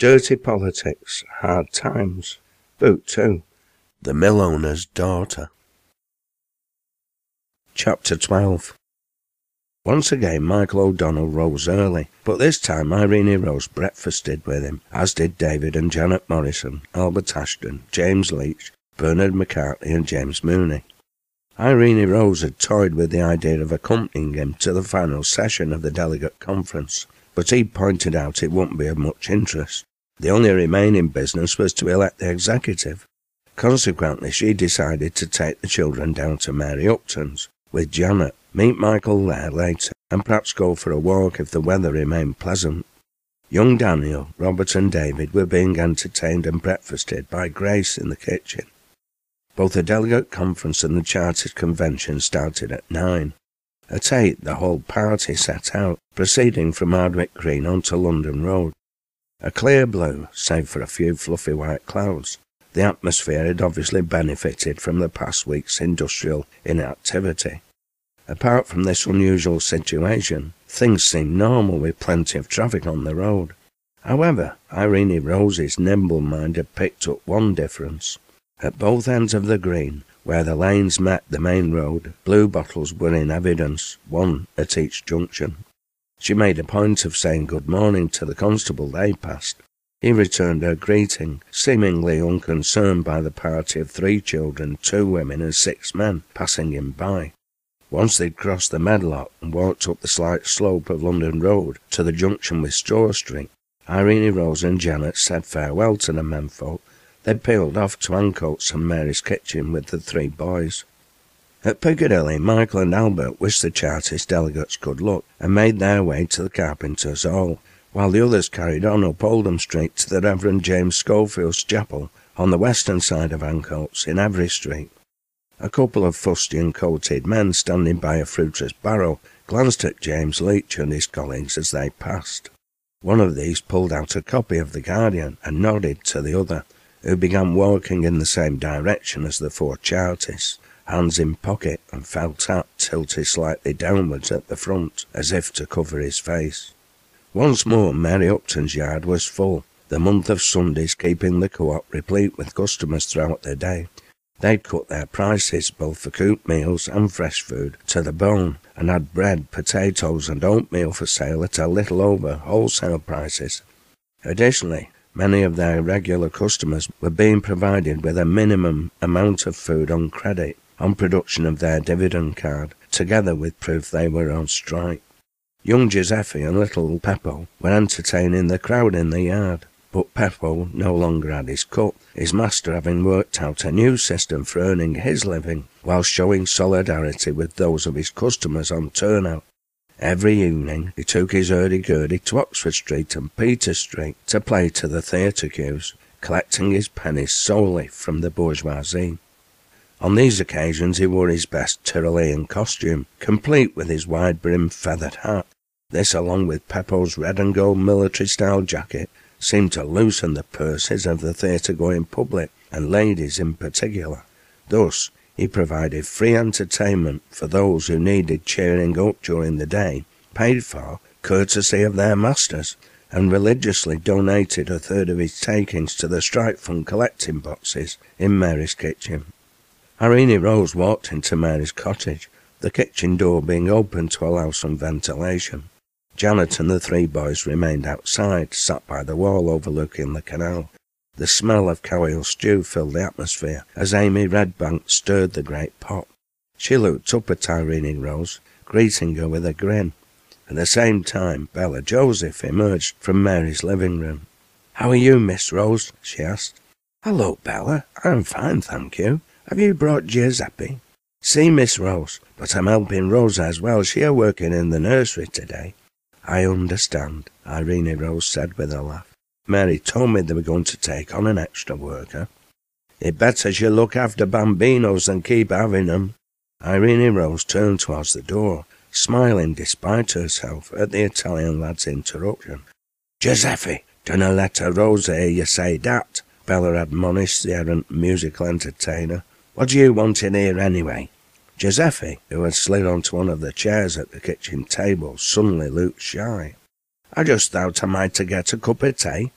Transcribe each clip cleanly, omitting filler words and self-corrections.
Dirty Politics, Hard Times. Book 2. The Millowner's Daughter. Chapter 12. Once again Michael O'Donnell rose early, but this time Irene Rose breakfasted with him, as did David and Janet Morrison, Albert Ashton, James Leach, Bernard McCartney and James Mooney. Irene Rose had toyed with the idea of accompanying him to the final session of the delegate conference, but he pointed out it wouldn't be of much interest. The only remaining business was to elect the executive. Consequently, she decided to take the children down to Mary Upton's with Janet, meet Michael there later, and perhaps go for a walk if the weather remained pleasant. Young Daniel, Robert and David were being entertained and breakfasted by Grace in the kitchen. Both the delegate conference and the Chartist convention started at 9. At 8 the whole party set out, proceeding from Hardwick Green onto London Road. A clear blue, save for a few fluffy white clouds. The atmosphere had obviously benefited from the past week's industrial inactivity. Apart from this unusual situation, things seemed normal with plenty of traffic on the road. However, Irene Rose's nimble mind had picked up one difference. At both ends of the green, where the lanes met the main road, blue bottles were in evidence, one at each junction. She made a point of saying good morning to the constable they passed. He returned her greeting, seemingly unconcerned by the party of 3 children, 2 women and 6 men passing him by. Once they'd crossed the Medlock and walked up the slight slope of London Road to the junction with Straw Street, Irene Rose and Janet said farewell to the menfolk. They peeled off to Ancoats and Mary's kitchen with the 3 boys. At Piccadilly, Michael and Albert wished the Chartist delegates good luck and made their way to the Carpenter's Hall, while the others carried on up Oldham Street to the Reverend James Schofield's chapel on the western side of Ancoats in Every Street. A couple of fustian-coated men standing by a fruiterer's barrow glanced at James Leach and his colleagues as they passed. One of these pulled out a copy of The Guardian and nodded to the other, who began walking in the same direction as the 4 Chartists, hands in pocket and felt hat tilted slightly downwards at the front, as if to cover his face. Once more Mary Upton's yard was full, the month of Sundays keeping the co-op replete with customers throughout the day. They'd cut their prices, both for cooked meals and fresh food, to the bone, and had bread, potatoes and oatmeal for sale at a little over wholesale prices. Additionally, many of their regular customers were being provided with a minimum amount of food on credit, on production of their dividend card, together with proof they were on strike. Young Giuseppe and little Peppo were entertaining the crowd in the yard, but Peppo no longer had his cup, his master having worked out a new system for earning his living, while showing solidarity with those of his customers on turnout. Every evening he took his hurdy-gurdy to Oxford Street and Peter Street to play to the theatre queues, collecting his pennies solely from the bourgeoisie. On these occasions he wore his best Tyrolean costume, complete with his wide-brimmed feathered hat. This, along with Peppo's red and gold military-style jacket, seemed to loosen the purses of the theatre-going public, and ladies in particular. Thus, he provided free entertainment for those who needed cheering up during the day, paid for, courtesy of their masters, and religiously donated a third of his takings to the strike fund collecting boxes in Mary's kitchen. Irene Rose walked into Mary's cottage, the kitchen door being open to allow some ventilation. Janet and the 3 boys remained outside, sat by the wall overlooking the canal. The smell of Cowle stew filled the atmosphere as Amy Redbank stirred the great pot. She looked up at Irene Rose, greeting her with a grin. At the same time, Bella Joseph emerged from Mary's living room. "How are you, Miss Rose?" she asked. "Hello, Bella. I'm fine, thank you. Have you brought Giuseppe?" "See, Miss Rose, but I'm helping Rosa as well. She are working in the nursery today." "I understand," Irene Rose said with a laugh. "Mary told me they were going to take on an extra worker." "It better you look after bambinos than keep having them." Irene Rose turned towards the door, smiling despite herself at the Italian lad's interruption. "Giuseppe, dunna let a Rosa hear you say that," Bella admonished the errant musical entertainer. "What do you want in here anyway?" Giuseppe, who had slid onto one of the chairs at the kitchen table, suddenly looked shy. "I just thought I might to get a cup of tea."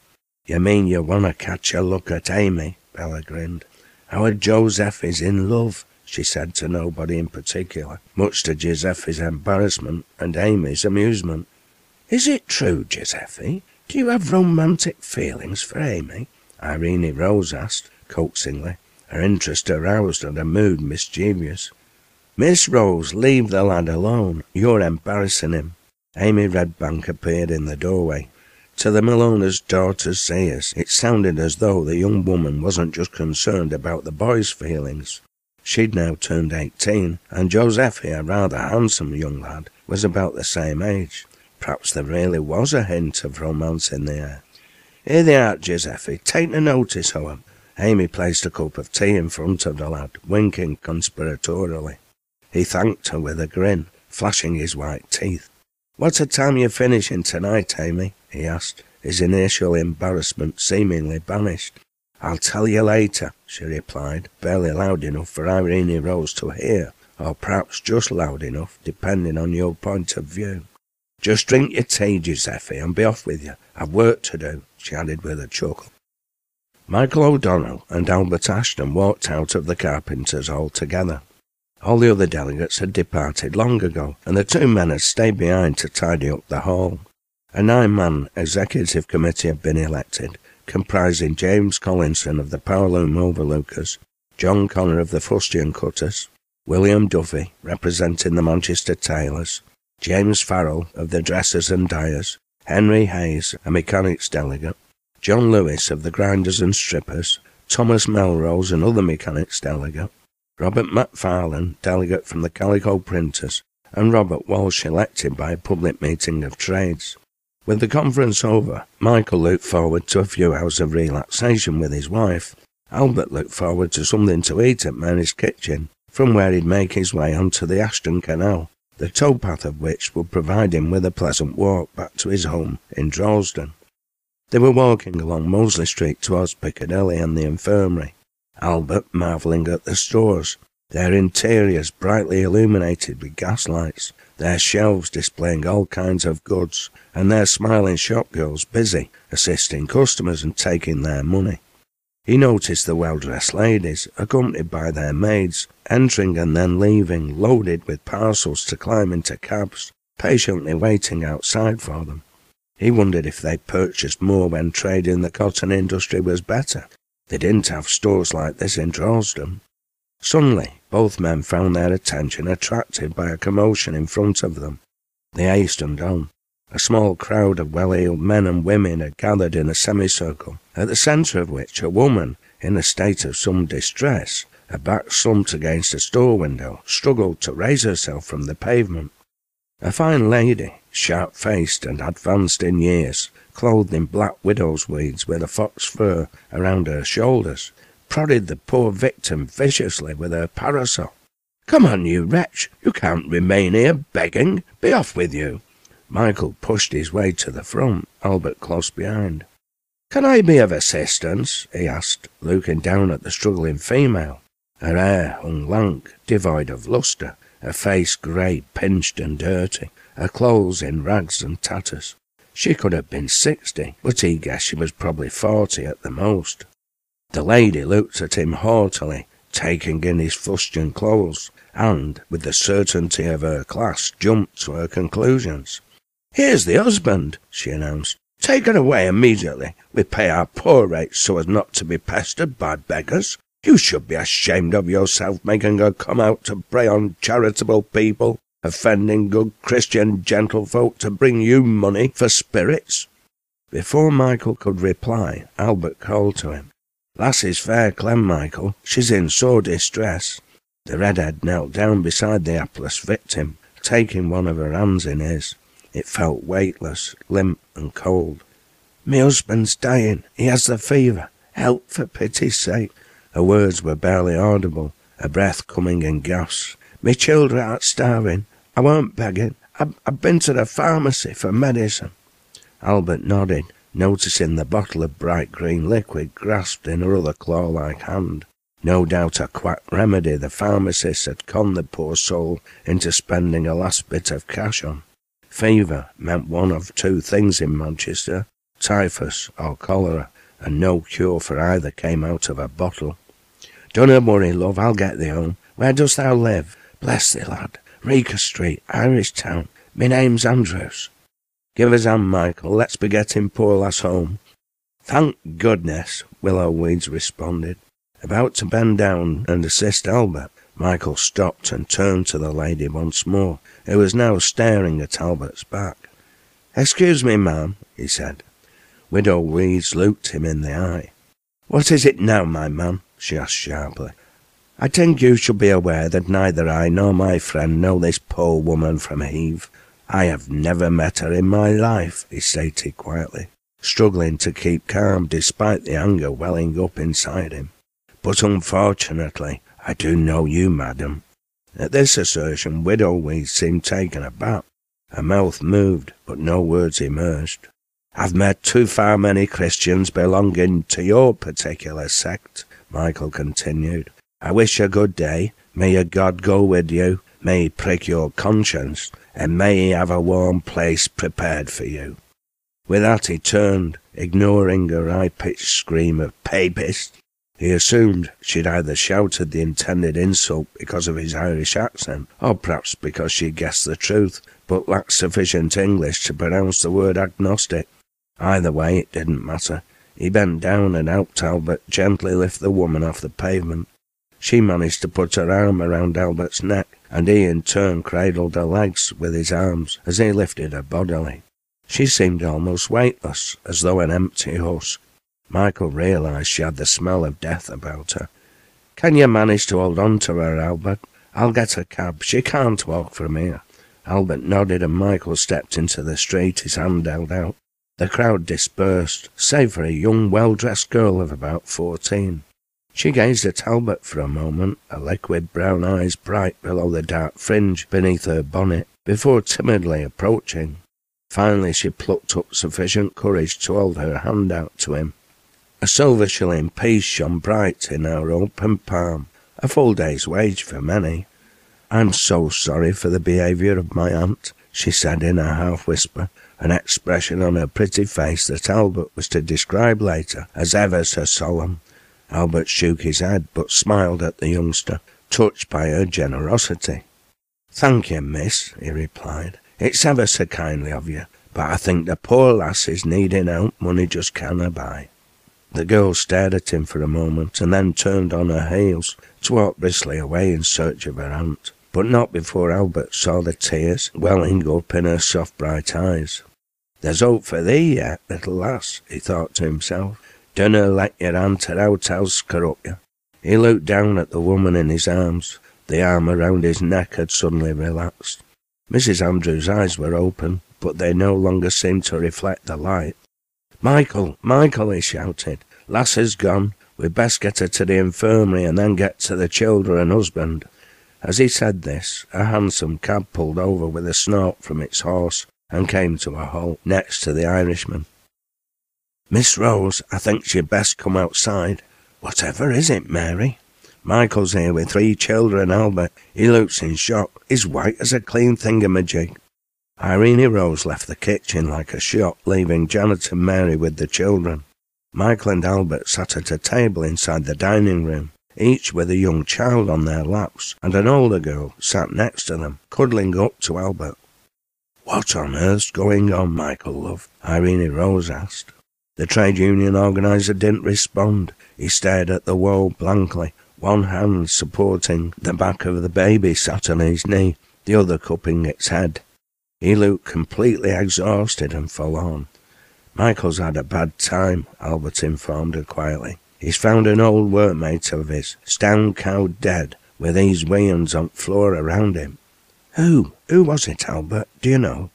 You mean you want to catch a look at Amy? Bella grinned. Our Josephi's in love, she said to nobody in particular, much to Giuseppe's embarrassment and Amy's amusement. Is it true, Giuseppe? Do you have romantic feelings for Amy? Irene Rose asked, coaxingly, her interest aroused and her mood mischievous. Miss Rose, leave the lad alone. You're embarrassing him. Amy Redbank appeared in the doorway. To the millowner's daughter's ears, it sounded as though the young woman wasn't just concerned about the boy's feelings. She'd now turned 18, and Giuseppe, a rather handsome young lad, was about the same age. Perhaps there really was a hint of romance in the air. Here they are, Giuseppe. Take no notice of 'em. Amy placed a cup of tea in front of the lad, winking conspiratorially. He thanked her with a grin, flashing his white teeth. What a time you're finishing tonight, Amy? He asked, his initial embarrassment seemingly banished. I'll tell you later, she replied, barely loud enough for Irene Rose to hear, or perhaps just loud enough, depending on your point of view. Just drink your tea, Giuseppe, and be off with you. I've work to do, she added with a chuckle. Michael O'Donnell and Albert Ashton walked out of the Carpenters all together. All the other delegates had departed long ago, and the two men had stayed behind to tidy up the hall. A 9-man executive committee had been elected, comprising James Collinson of the Powerloom Overlookers, John Connor of the Fustian Cutters, William Duffy, representing the Manchester Tailors, James Farrell of the Dressers and Dyers, Henry Hayes, a mechanics delegate, John Lewis of the Grinders and Strippers, Thomas Melrose, another mechanics delegate, Robert MacFarlane, delegate from the Calico Printers, and Robert Walsh, elected by a public meeting of trades. With the conference over, Michael looked forward to a few hours of relaxation with his wife. Albert looked forward to something to eat at Mary's kitchen, from where he'd make his way onto the Ashton Canal, the towpath of which would provide him with a pleasant walk back to his home in Droylsden. They were walking along Mosley Street towards Piccadilly and the infirmary, Albert marvelling at the stores, their interiors brightly illuminated with gaslights, their shelves displaying all kinds of goods, and their smiling shopgirls busy, assisting customers and taking their money. He noticed the well-dressed ladies, accompanied by their maids, entering and then leaving, loaded with parcels to climb into cabs, patiently waiting outside for them. He wondered if they purchased more when trade in the cotton industry was better. They didn't have stores like this in Droylsden. Suddenly, both men found their attention attracted by a commotion in front of them. They hastened on. A small crowd of well-heeled men and women had gathered in a semicircle, at the centre of which a woman, in a state of some distress, her back slumped against a store window, struggled to raise herself from the pavement. A fine lady, sharp-faced and advanced in years, clothed in black widow's weeds with a fox fur around her shoulders, prodded the poor victim viciously with her parasol. "Come on, you wretch! You can't remain here begging! Be off with you!" Michael pushed his way to the front, Albert close behind. "Can I be of assistance?" he asked, looking down at the struggling female. Her hair hung lank, devoid of lustre, her face grey, pinched and dirty, her clothes in rags and tatters. She could have been 60, but he guessed she was probably 40 at the most. The lady looked at him haughtily, taking in his fustian clothes, and, with the certainty of her class, jumped to her conclusions. "Here's the husband," she announced. "Take her away immediately. We pay our poor rates so as not to be pestered by beggars. You should be ashamed of yourself making her come out to prey on charitable people, offending good Christian gentlefolk to bring you money for spirits." Before Michael could reply, Albert called to him. "Lassie's fair clem, Michael. She's in sore distress." The redhead knelt down beside the hapless victim, taking one of her hands in his. It felt weightless, limp and cold. "Me husband's dying. He has the fever. Help for pity's sake." Her words were barely audible, her breath coming in gasps. "Me children aren't starving. I weren't begging. I've been to the pharmacy for medicine." Albert nodded, noticing the bottle of bright green liquid grasped in her other claw-like hand. No doubt a quack remedy the pharmacist had conned the poor soul into spending a last bit of cash on. Fever meant one of two things in Manchester, typhus or cholera, and no cure for either came out of a bottle. "Dunna worry, love, I'll get thee home. Where dost thou live?" "Bless thee, lad. Reeker Street, Irish Town. Me name's Andrews." "Give us hand, Michael. Let's be getting poor lass home." "Thank goodness," Willow Weeds responded. About to bend down and assist Albert, Michael stopped and turned to the lady once more, who was now staring at Albert's back. "Excuse me, ma'am," he said. Widow Weeds looked him in the eye. "What is it now, my man?" she asked sharply. "I think you should be aware that neither I nor my friend know this poor woman from Eve. I have never met her in my life," he stated quietly, struggling to keep calm despite the anger welling up inside him. "But unfortunately, I do know you, madam." At this assertion, Widow Weeds seemed taken aback. Her mouth moved, but no words emerged. "I've met too far many Christians belonging to your particular sect," Michael continued. "I wish you good day. May your God go with you. May he prick your conscience, and may he have a warm place prepared for you." With that he turned, ignoring her high-pitched scream of "Papist." He assumed she'd either shouted the intended insult because of his Irish accent, or perhaps because she guessed the truth, but lacked sufficient English to pronounce the word agnostic. Either way, it didn't matter. He bent down and helped Albert gently lift the woman off the pavement. She managed to put her arm around Albert's neck, and he in turn cradled her legs with his arms as he lifted her bodily. She seemed almost weightless, as though an empty husk. Michael realised she had the smell of death about her. "Can you manage to hold on to her, Albert? I'll get a cab. She can't walk from here." Albert nodded and Michael stepped into the street, his hand held out. The crowd dispersed, save for a young, well-dressed girl of about 14. She gazed at Albert for a moment, her liquid brown eyes bright below the dark fringe beneath her bonnet, before timidly approaching. Finally she plucked up sufficient courage to hold her hand out to him. A silver shilling piece shone bright in her open palm, a full day's wage for many. "I'm so sorry for the behaviour of my aunt," she said in a half-whisper, an expression on her pretty face that Albert was to describe later as ever so solemn. Albert shook his head but smiled at the youngster, touched by her generosity. "Thank you, miss," he replied. "It's ever so kindly of you, but I think the poor lass is needing help money just canna buy." The girl stared at him for a moment and then turned on her heels to walk briskly away in search of her aunt, but not before Albert saw the tears welling up in her soft bright eyes. "There's hope for thee yet, little lass," he thought to himself. "Dunna let your aunt or outhouse corrupt you." He looked down at the woman in his arms. The arm around his neck had suddenly relaxed. Mrs. Andrews' eyes were open, but they no longer seemed to reflect the light. "Michael, Michael," he shouted. "Lass has gone. We'd best get her to the infirmary and then get to the children and husband." As he said this, a hansom cab pulled over with a snort from its horse and came to a halt next to the Irishman. "Miss Rose, I think she'd best come outside." "Whatever is it, Mary?" "Michael's here with 3 children, Albert. He looks in shock. He's white as a clean thingamajig." Irene Rose left the kitchen like a shot, leaving Janet and Mary with the children. Michael and Albert sat at a table inside the dining room, each with a young child on their laps, and an older girl sat next to them, cuddling up to Albert. "What on earth's going on, Michael, love?" Irene Rose asked. The trade union organiser didn't respond. He stared at the wall blankly, one hand supporting the back of the baby sat on his knee, the other cupping its head. He looked completely exhausted and forlorn. "Michael's had a bad time," Albert informed her quietly. "He's found an old workmate of his, stone-cowed dead, with these weans on floor around him." Who was it, Albert? Do you know?"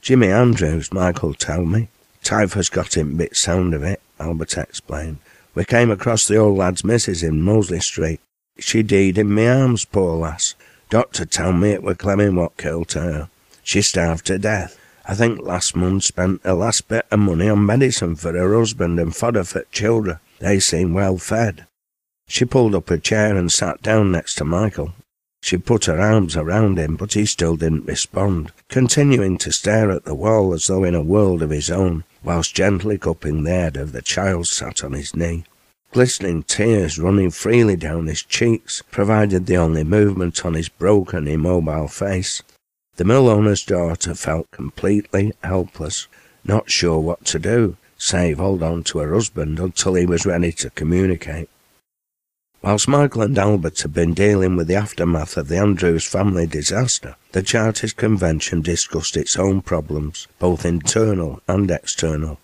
"Jimmy Andrews, Michael told me. Typhus got him bit sound of it," Albert explained. "We came across the old lad's missus in Mosley Street. She died in me arms, poor lass. Doctor told me it were Clemming what killed her. She starved to death. I think last month spent her last bit of money on medicine for her husband and fodder for children. They seem well fed." She pulled up a chair and sat down next to Michael. She put her arms around him, but he still didn't respond, continuing to stare at the wall as though in a world of his own, whilst gently cupping the head of the child sat on his knee. Glistening tears running freely down his cheeks provided the only movement on his broken, immobile face. The millowner's daughter felt completely helpless, not sure what to do, save hold on to her husband until he was ready to communicate. Whilst Michael and Albert had been dealing with the aftermath of the Andrews family disaster, the Chartist Convention discussed its own problems, both internal and external.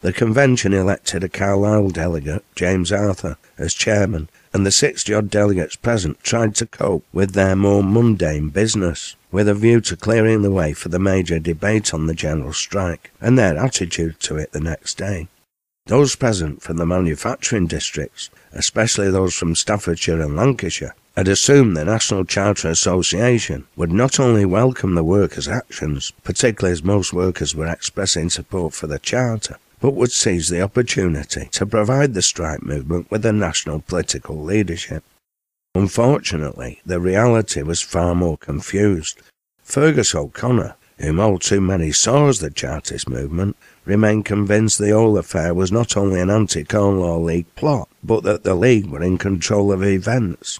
The convention elected a Carlisle delegate, James Arthur, as chairman, and the 60-odd delegates present tried to cope with their more mundane business, with a view to clearing the way for the major debate on the general strike, and their attitude to it the next day. Those present from the manufacturing districts, especially those from Staffordshire and Lancashire, had assumed the National Charter Association would not only welcome the workers' actions, particularly as most workers were expressing support for the Charter, but would seize the opportunity to provide the strike movement with a national political leadership. Unfortunately, the reality was far more confused. Fergus O'Connor, whom all too many saw as the Chartist movement, remained convinced the whole affair was not only an anti-Corn Law League plot, but that the League were in control of events.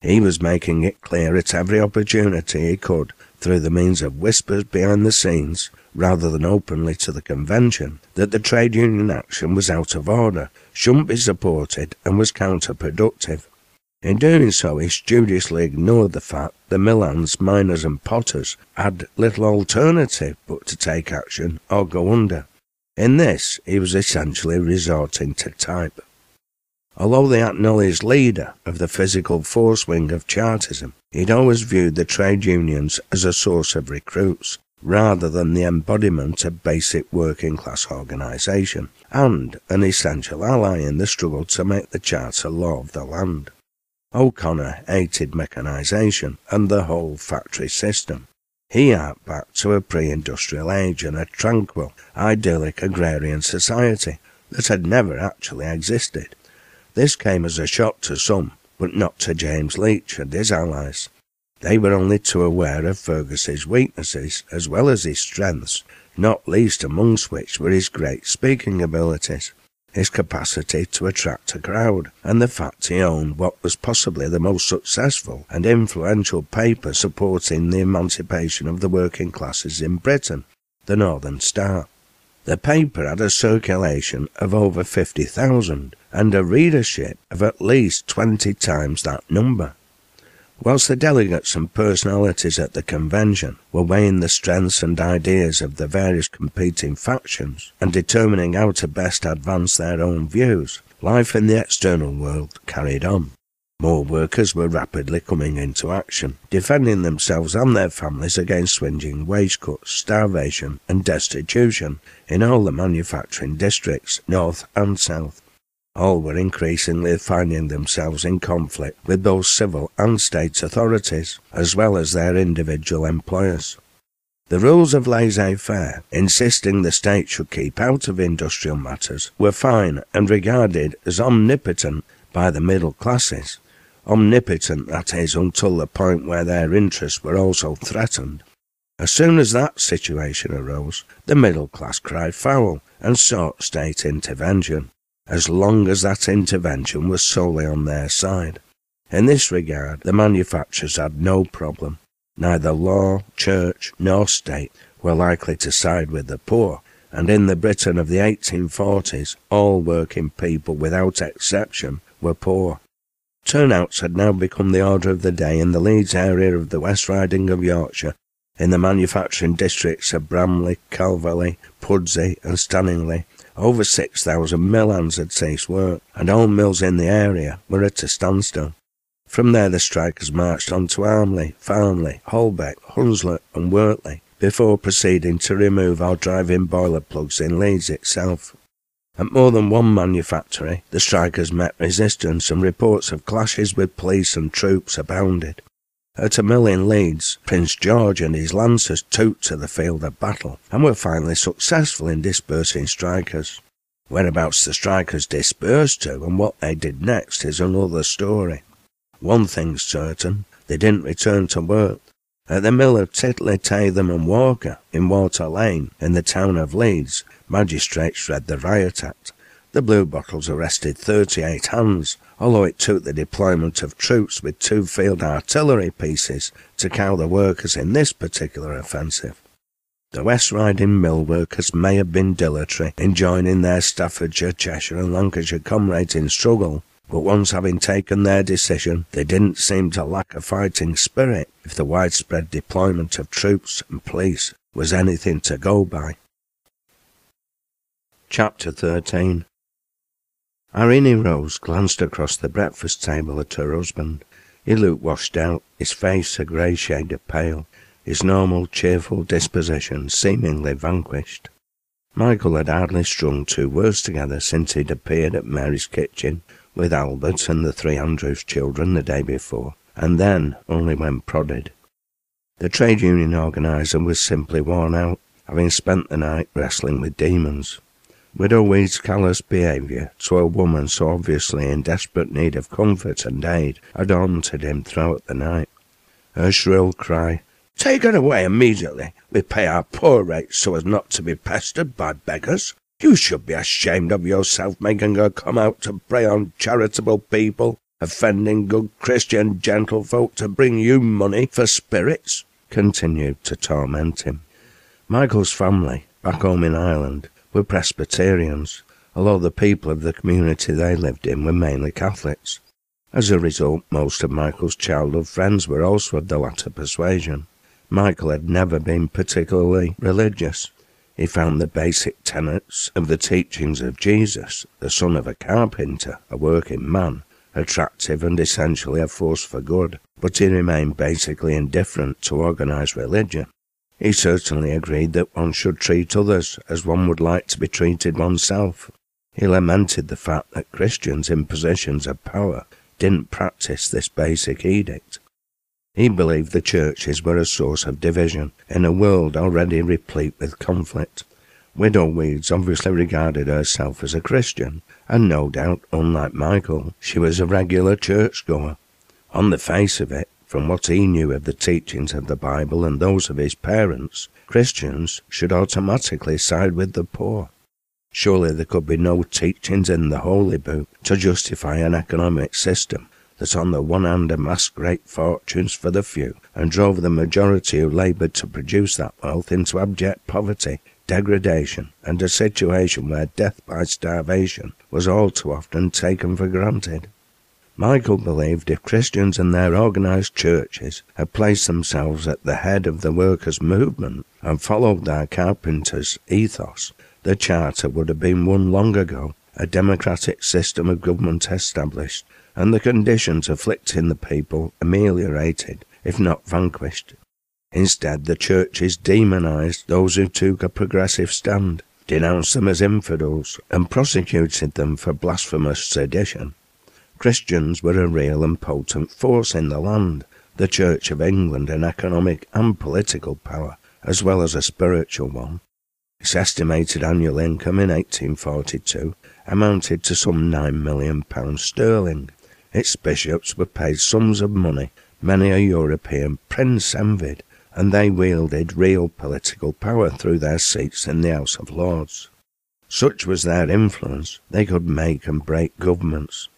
He was making it clear at every opportunity he could, through the means of whispers behind the scenes, rather than openly to the convention, that the trade union action was out of order, shouldn't be supported, and was counterproductive. In doing so, he studiously ignored the fact the mill hands, miners and potters had little alternative but to take action or go under. In this, he was essentially resorting to type. Although the acknowledged leader of the physical force wing of Chartism, he'd always viewed the trade unions as a source of recruits, rather than the embodiment of basic working-class organisation, and an essential ally in the struggle to make the Charter law of the land. O'Connor hated mechanisation and the whole factory system. He harked back to a pre-industrial age and a tranquil, idyllic agrarian society that had never actually existed. This came as a shock to some, but not to James Leach and his allies. They were only too aware of Fergus's weaknesses as well as his strengths, not least amongst which were his great speaking abilities, his capacity to attract a crowd, and the fact he owned what was possibly the most successful and influential paper supporting the emancipation of the working classes in Britain, the Northern Star. The paper had a circulation of over 50,000 and a readership of at least 20 times that number. Whilst the delegates and personalities at the convention were weighing the strengths and ideas of the various competing factions and determining how to best advance their own views, life in the external world carried on. More workers were rapidly coming into action, defending themselves and their families against swinging wage cuts, starvation and destitution in all the manufacturing districts, north and south. All were increasingly finding themselves in conflict with both civil and state authorities, as well as their individual employers. The rules of laissez-faire, insisting the state should keep out of industrial matters, were fine and regarded as omnipotent by the middle classes. Omnipotent, that is, until the point where their interests were also threatened. As soon as that situation arose, the middle class cried foul and sought state intervention, as long as that intervention was solely on their side. In this regard, the manufacturers had no problem. Neither law, church, nor state were likely to side with the poor, and in the Britain of the 1840s, all working people, without exception, were poor. Turnouts had now become the order of the day in the Leeds area of the West Riding of Yorkshire, in the manufacturing districts of Bramley, Calverley, Pudsey and Stanningley. Over 6,000 mill hands had ceased work, and all mills in the area were at a standstill. From there the strikers marched on to Armley, Farnley, Holbeck, Hunslet and Wortley, before proceeding to remove or drive in boiler plugs in Leeds itself. At more than one manufactory, the strikers met resistance, and reports of clashes with police and troops abounded. At a mill in Leeds, Prince George and his lancers took to the field of battle, and were finally successful in dispersing strikers. Whereabouts the strikers dispersed to and what they did next is another story. One thing's certain, they didn't return to work. At the mill of Titley, Tatham and Walker, in Water Lane, in the town of Leeds, Magistrates read the Riot Act. The Blue Bottles arrested 38 hands, although it took the deployment of troops with 2 field artillery pieces to cow the workers in this particular offensive. The West Riding mill workers may have been dilatory in joining their Staffordshire, Cheshire and Lancashire comrades in struggle, but once having taken their decision, they didn't seem to lack a fighting spirit if the widespread deployment of troops and police was anything to go by. Chapter 13. Irene Rose glanced across the breakfast table at her husband. He looked washed out, his face a grey shade of pale, his normal cheerful disposition seemingly vanquished. Michael had hardly strung 2 words together since he'd appeared at Mary's kitchen with Albert and the 3 Andrews children the day before, and then only when prodded. The trade union organiser was simply worn out, having spent the night wrestling with demons. Widow Weed's callous behaviour to a woman so obviously in desperate need of comfort and aid had haunted him throughout the night. Her shrill cry, "Take her away immediately. We pay our poor rates so as not to be pestered by beggars. You should be ashamed of yourself making her come out to prey on charitable people, offending good Christian gentlefolk to bring you money for spirits," continued to torment him. Michael's family, back home in Ireland, were Presbyterians, although the people of the community they lived in were mainly Catholics. As a result, most of Michael's childhood friends were also of the latter persuasion. Michael had never been particularly religious. He found the basic tenets of the teachings of Jesus, the son of a carpenter, a working man, attractive and essentially a force for good, but he remained basically indifferent to organised religion. He certainly agreed that one should treat others as one would like to be treated oneself. He lamented the fact that Christians in positions of power didn't practice this basic edict. He believed the churches were a source of division in a world already replete with conflict. Widow Weeds obviously regarded herself as a Christian, and no doubt, unlike Michael, she was a regular churchgoer. On the face of it, from what he knew of the teachings of the Bible and those of his parents, Christians should automatically side with the poor. Surely there could be no teachings in the Holy Book to justify an economic system that on the one hand amassed great fortunes for the few and drove the majority who laboured to produce that wealth into abject poverty, degradation, and a situation where death by starvation was all too often taken for granted. Michael believed if Christians and their organised churches had placed themselves at the head of the workers' movement and followed their carpenters' ethos, the Charter would have been won long ago, a democratic system of government established, and the conditions afflicting the people ameliorated, if not vanquished. Instead, the churches demonised those who took a progressive stand, denounced them as infidels, and prosecuted them for blasphemous sedition. Christians were a real and potent force in the land, the Church of England an economic and political power, as well as a spiritual one. Its estimated annual income in 1842 amounted to some £9 million sterling. Its bishops were paid sums of money many a European prince envied, and they wielded real political power through their seats in the House of Lords. Such was their influence, they could make and break governments.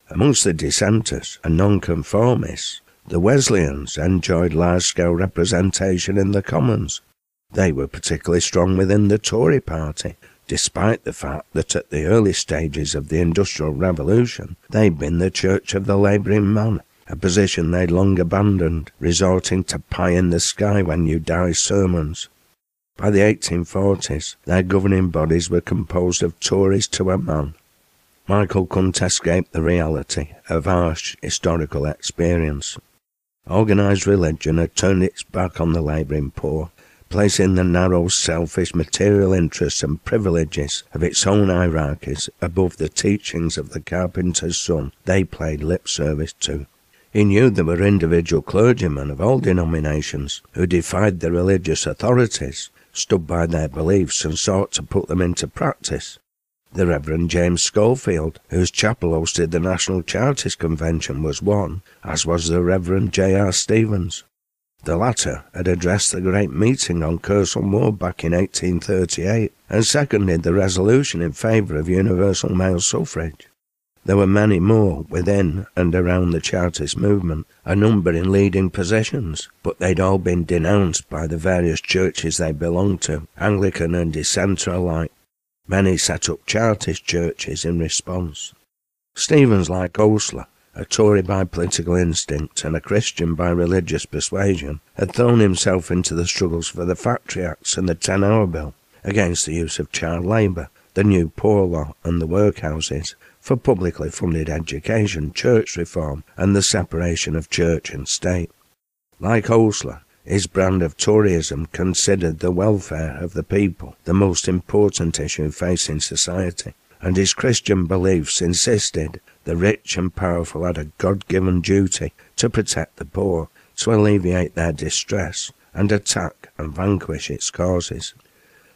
Amongst the dissenters and nonconformists, the Wesleyans enjoyed large-scale representation in the Commons. They were particularly strong within the Tory party, despite the fact that at the early stages of the Industrial Revolution they'd been the Church of the Labouring Man, a position they'd long abandoned, resorting to pie-in-the-sky-when-you-die sermons. By the 1840s, their governing bodies were composed of Tories to a man. Michael couldn't escape the reality of harsh historical experience. Organised religion had turned its back on the labouring poor, placing the narrow, selfish material interests and privileges of its own hierarchies above the teachings of the carpenter's son they paid lip service to. He knew there were individual clergymen of all denominations who defied the religious authorities, stood by their beliefs and sought to put them into practice. The Reverend James Schofield, whose chapel hosted the National Chartist Convention, was one, as was the Reverend J.R. Stevens. The latter had addressed the great meeting on Kersal Moor back in 1838, and seconded the resolution in favour of universal male suffrage. There were many more within and around the Chartist movement, a number in leading positions, but they'd all been denounced by the various churches they belonged to, Anglican and Dissenter alike. Many set up Chartist churches in response. Stevens, like Osler, a Tory by political instinct and a Christian by religious persuasion, had thrown himself into the struggles for the Factory Acts and the 10-Hour Bill, against the use of child labour, the new Poor Law and the workhouses, for publicly funded education, church reform and the separation of church and state. Like Osler, his brand of Toryism considered the welfare of the people the most important issue facing society, and his Christian beliefs insisted the rich and powerful had a God-given duty to protect the poor, to alleviate their distress, and attack and vanquish its causes.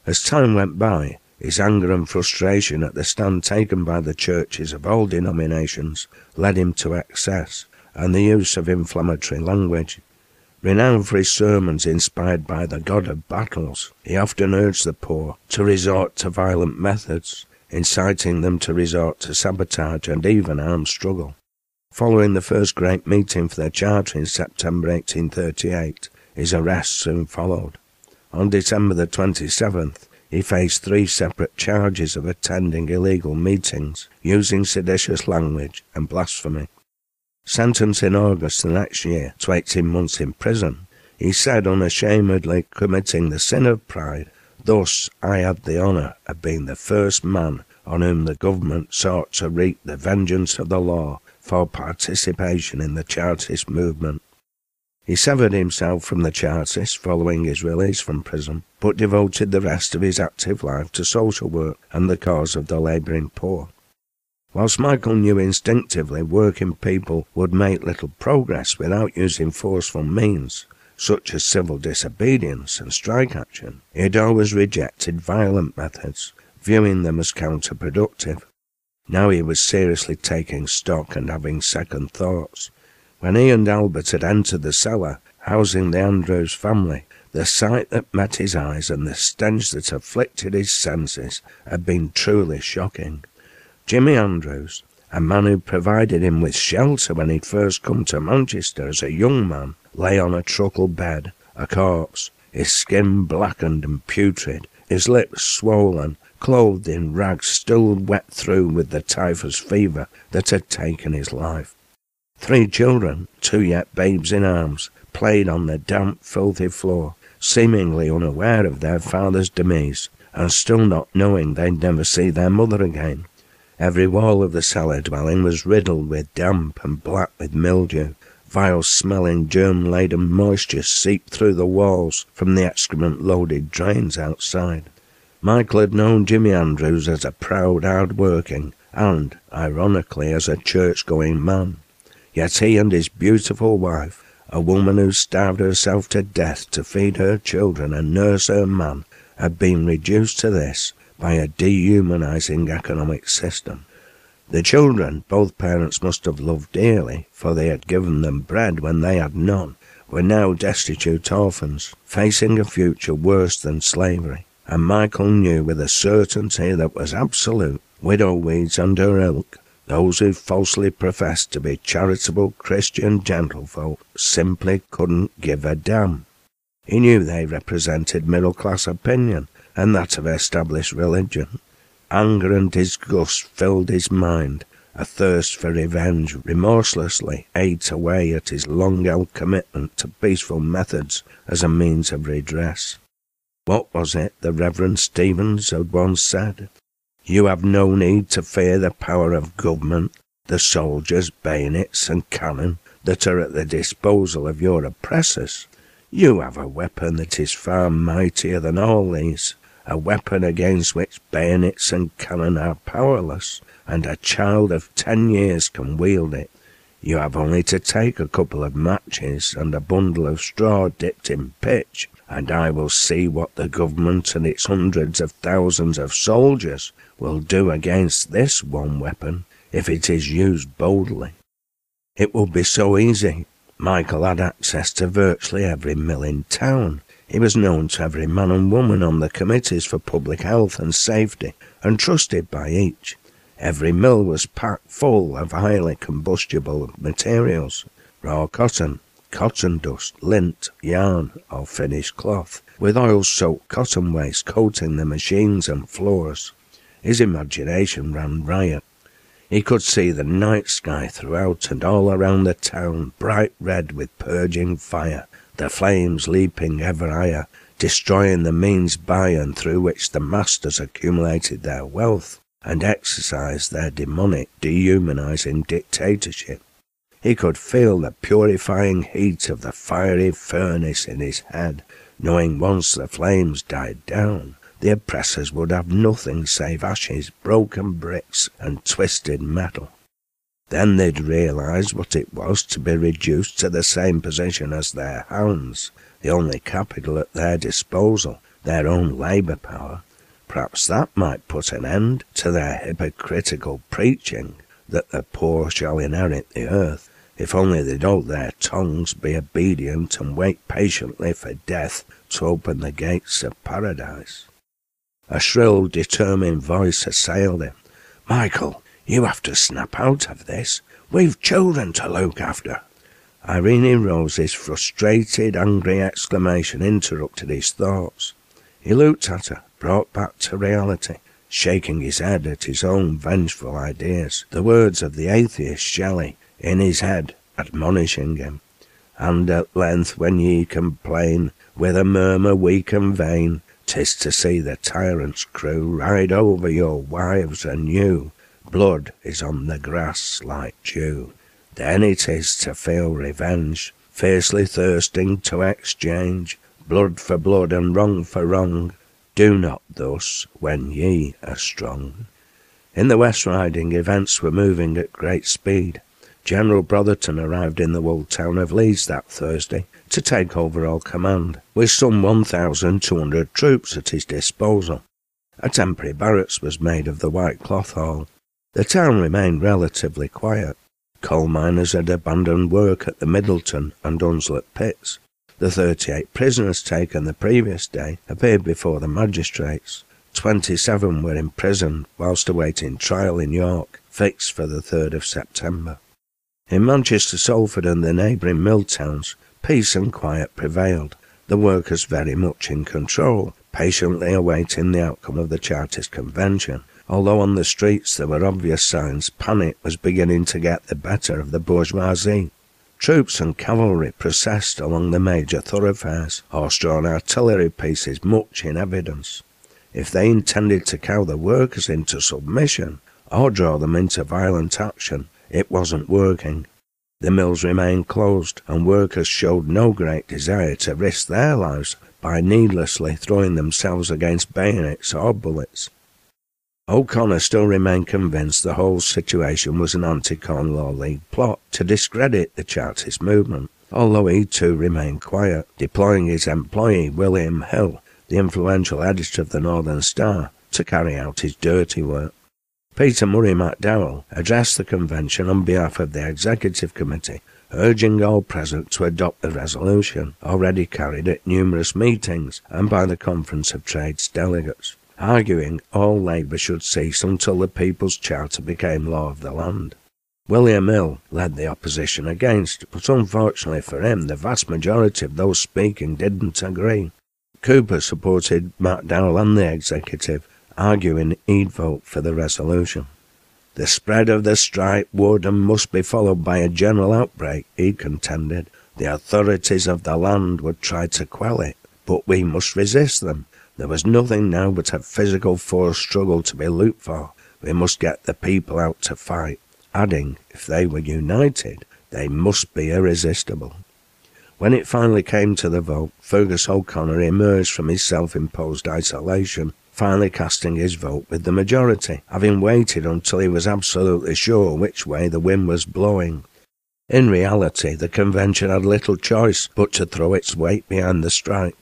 As time went by, his anger and frustration at the stand taken by the churches of all denominations led him to excess and the use of inflammatory language. Renowned for his sermons inspired by the God of battles, he often urged the poor to resort to violent methods, inciting them to resort to sabotage and even armed struggle. Following the first great meeting for the Charter in September 1838, his arrest soon followed. On December the 27th, he faced 3 separate charges of attending illegal meetings, using seditious language and blasphemy. Sentenced in August the next year to 18 months in prison, he said unashamedly, committing the sin of pride, "Thus I had the honour of being the first man on whom the government sought to wreak the vengeance of the law for participation in the Chartist movement." He severed himself from the Chartists following his release from prison, but devoted the rest of his active life to social work and the cause of the labouring poor. Whilst Michael knew instinctively working people would make little progress without using forceful means, such as civil disobedience and strike action, he had always rejected violent methods, viewing them as counterproductive. Now he was seriously taking stock and having second thoughts. When he and Albert had entered the cellar, housing the Andrews family, the sight that met his eyes and the stench that afflicted his senses had been truly shocking. Jimmy Andrews, a man who provided him with shelter when he'd first come to Manchester as a young man, lay on a truckle bed, a corpse, his skin blackened and putrid, his lips swollen, clothed in rags still wet through with the typhus fever that had taken his life. 3 children, 2 yet babes in arms, played on the damp, filthy floor, seemingly unaware of their father's demise, and still not knowing they'd never see their mother again. Every wall of the cellar dwelling was riddled with damp and black with mildew. Vile-smelling, germ-laden moisture seeped through the walls from the excrement-loaded drains outside. Michael had known Jimmy Andrews as a proud, hard-working, and, ironically, as a church-going man. Yet he and his beautiful wife, a woman who starved herself to death to feed her children and nurse her man, had been reduced to this by a dehumanizing economic system. The children, both parents must have loved dearly, for they had given them bread when they had none, were now destitute orphans, facing a future worse than slavery, and Michael knew with a certainty that was absolute, widow weeds and her ilk, those who falsely professed to be charitable Christian gentlefolk, simply couldn't give a damn. He knew they represented middle-class opinion, and that of established religion. Anger and disgust filled his mind. A thirst for revenge remorselessly ate away at his long-held commitment to peaceful methods as a means of redress. What was it the Reverend Stevens had once said? "You have no need to fear the power of government, the soldiers, bayonets and cannon that are at the disposal of your oppressors. You have a weapon that is far mightier than all these, a weapon against which bayonets and cannon are powerless, and a child of 10 years can wield it. You have only to take a couple of matches and a bundle of straw dipped in pitch, and I will see what the government and its hundreds of thousands of soldiers will do against this one weapon, if it is used boldly." It would be so easy. Michael had access to virtually every mill in town. He was known to every man and woman on the committees for public health and safety, and trusted by each. Every mill was packed full of highly combustible materials: raw cotton, cotton dust, lint, yarn, or finished cloth, with oil-soaked cotton waste coating the machines and floors. His imagination ran riot. He could see the night sky throughout and all around the town, bright red with purging fire, the flames leaping ever higher, destroying the means by and through which the masters accumulated their wealth and exercised their demonic, dehumanizing dictatorship. He could feel the purifying heat of the fiery furnace in his head, knowing once the flames died down, the oppressors would have nothing save ashes, broken bricks, and twisted metal. Then they'd realise what it was to be reduced to the same position as their hounds, the only capital at their disposal, their own labour power. Perhaps that might put an end to their hypocritical preaching that the poor shall inherit the earth, if only they'd hold their tongues, be obedient, and wait patiently for death to open the gates of paradise. A shrill, determined voice assailed him. "Michael, you have to snap out of this. We've children to look after." Irene Rose's frustrated, angry exclamation interrupted his thoughts. He looked at her, brought back to reality, shaking his head at his own vengeful ideas, the words of the atheist Shelley in his head admonishing him. "And at length when ye complain, with a murmur weak and vain, 'tis to see the tyrant's crew ride over your wives and you. Blood is on the grass like dew. Then it is to feel revenge, fiercely thirsting to exchange blood for blood and wrong for wrong. Do not thus when ye are strong." In the West Riding, events were moving at great speed. General Brotherton arrived in the walled town of Leeds that Thursday to take overall command, with some 1,200 troops at his disposal. A temporary barracks was made of the White Cloth Hall. The town remained relatively quiet. Coal miners had abandoned work at the Middleton and Hunslet pits. The 38 prisoners taken the previous day appeared before the magistrates. 27 were imprisoned whilst awaiting trial in York, fixed for the 3rd of September. In Manchester, Salford and the neighbouring mill towns, peace and quiet prevailed, the workers very much in control, patiently awaiting the outcome of the Chartist Convention, although on the streets there were obvious signs panic was beginning to get the better of the bourgeoisie. Troops and cavalry processed along the major thoroughfares, horse-drawn artillery pieces much in evidence. If they intended to cow the workers into submission, or draw them into violent action, it wasn't working. The mills remained closed, and workers showed no great desire to risk their lives by needlessly throwing themselves against bayonets or bullets. O'Connor still remained convinced the whole situation was an anti-Corn Law League plot to discredit the Chartist movement, although he too remained quiet, deploying his employee William Hill, the influential editor of the Northern Star, to carry out his dirty work. Peter Murray McDowell addressed the convention on behalf of the Executive Committee, urging all present to adopt the resolution, already carried at numerous meetings and by the Conference of Trades delegates, arguing all labour should cease until the People's Charter became law of the land. William Hill led the opposition against, but unfortunately for him, the vast majority of those speaking didn't agree. Cooper supported McDowell and the executive, arguing he'd vote for the resolution. The spread of the strike would and must be followed by a general outbreak, he contended. The authorities of the land would try to quell it, but we must resist them. There was nothing now but a physical force struggle to be looked for. We must get the people out to fight, adding, if they were united, they must be irresistible. When it finally came to the vote, Fergus O'Connor emerged from his self-imposed isolation, finally casting his vote with the majority, having waited until he was absolutely sure which way the wind was blowing. In reality, the convention had little choice but to throw its weight behind the strike.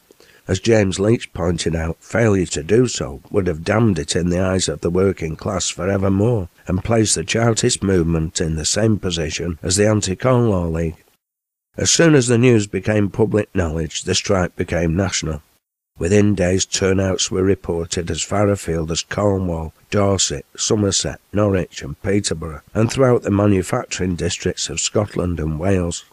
As James Leach pointed out, failure to do so would have damned it in the eyes of the working class forevermore, and placed the Chartist movement in the same position as the Anti-Corn Law League. As soon as the news became public knowledge, the strike became national. Within days, turnouts were reported as far afield as Cornwall, Dorset, Somerset, Norwich and Peterborough, and throughout the manufacturing districts of Scotland and Wales.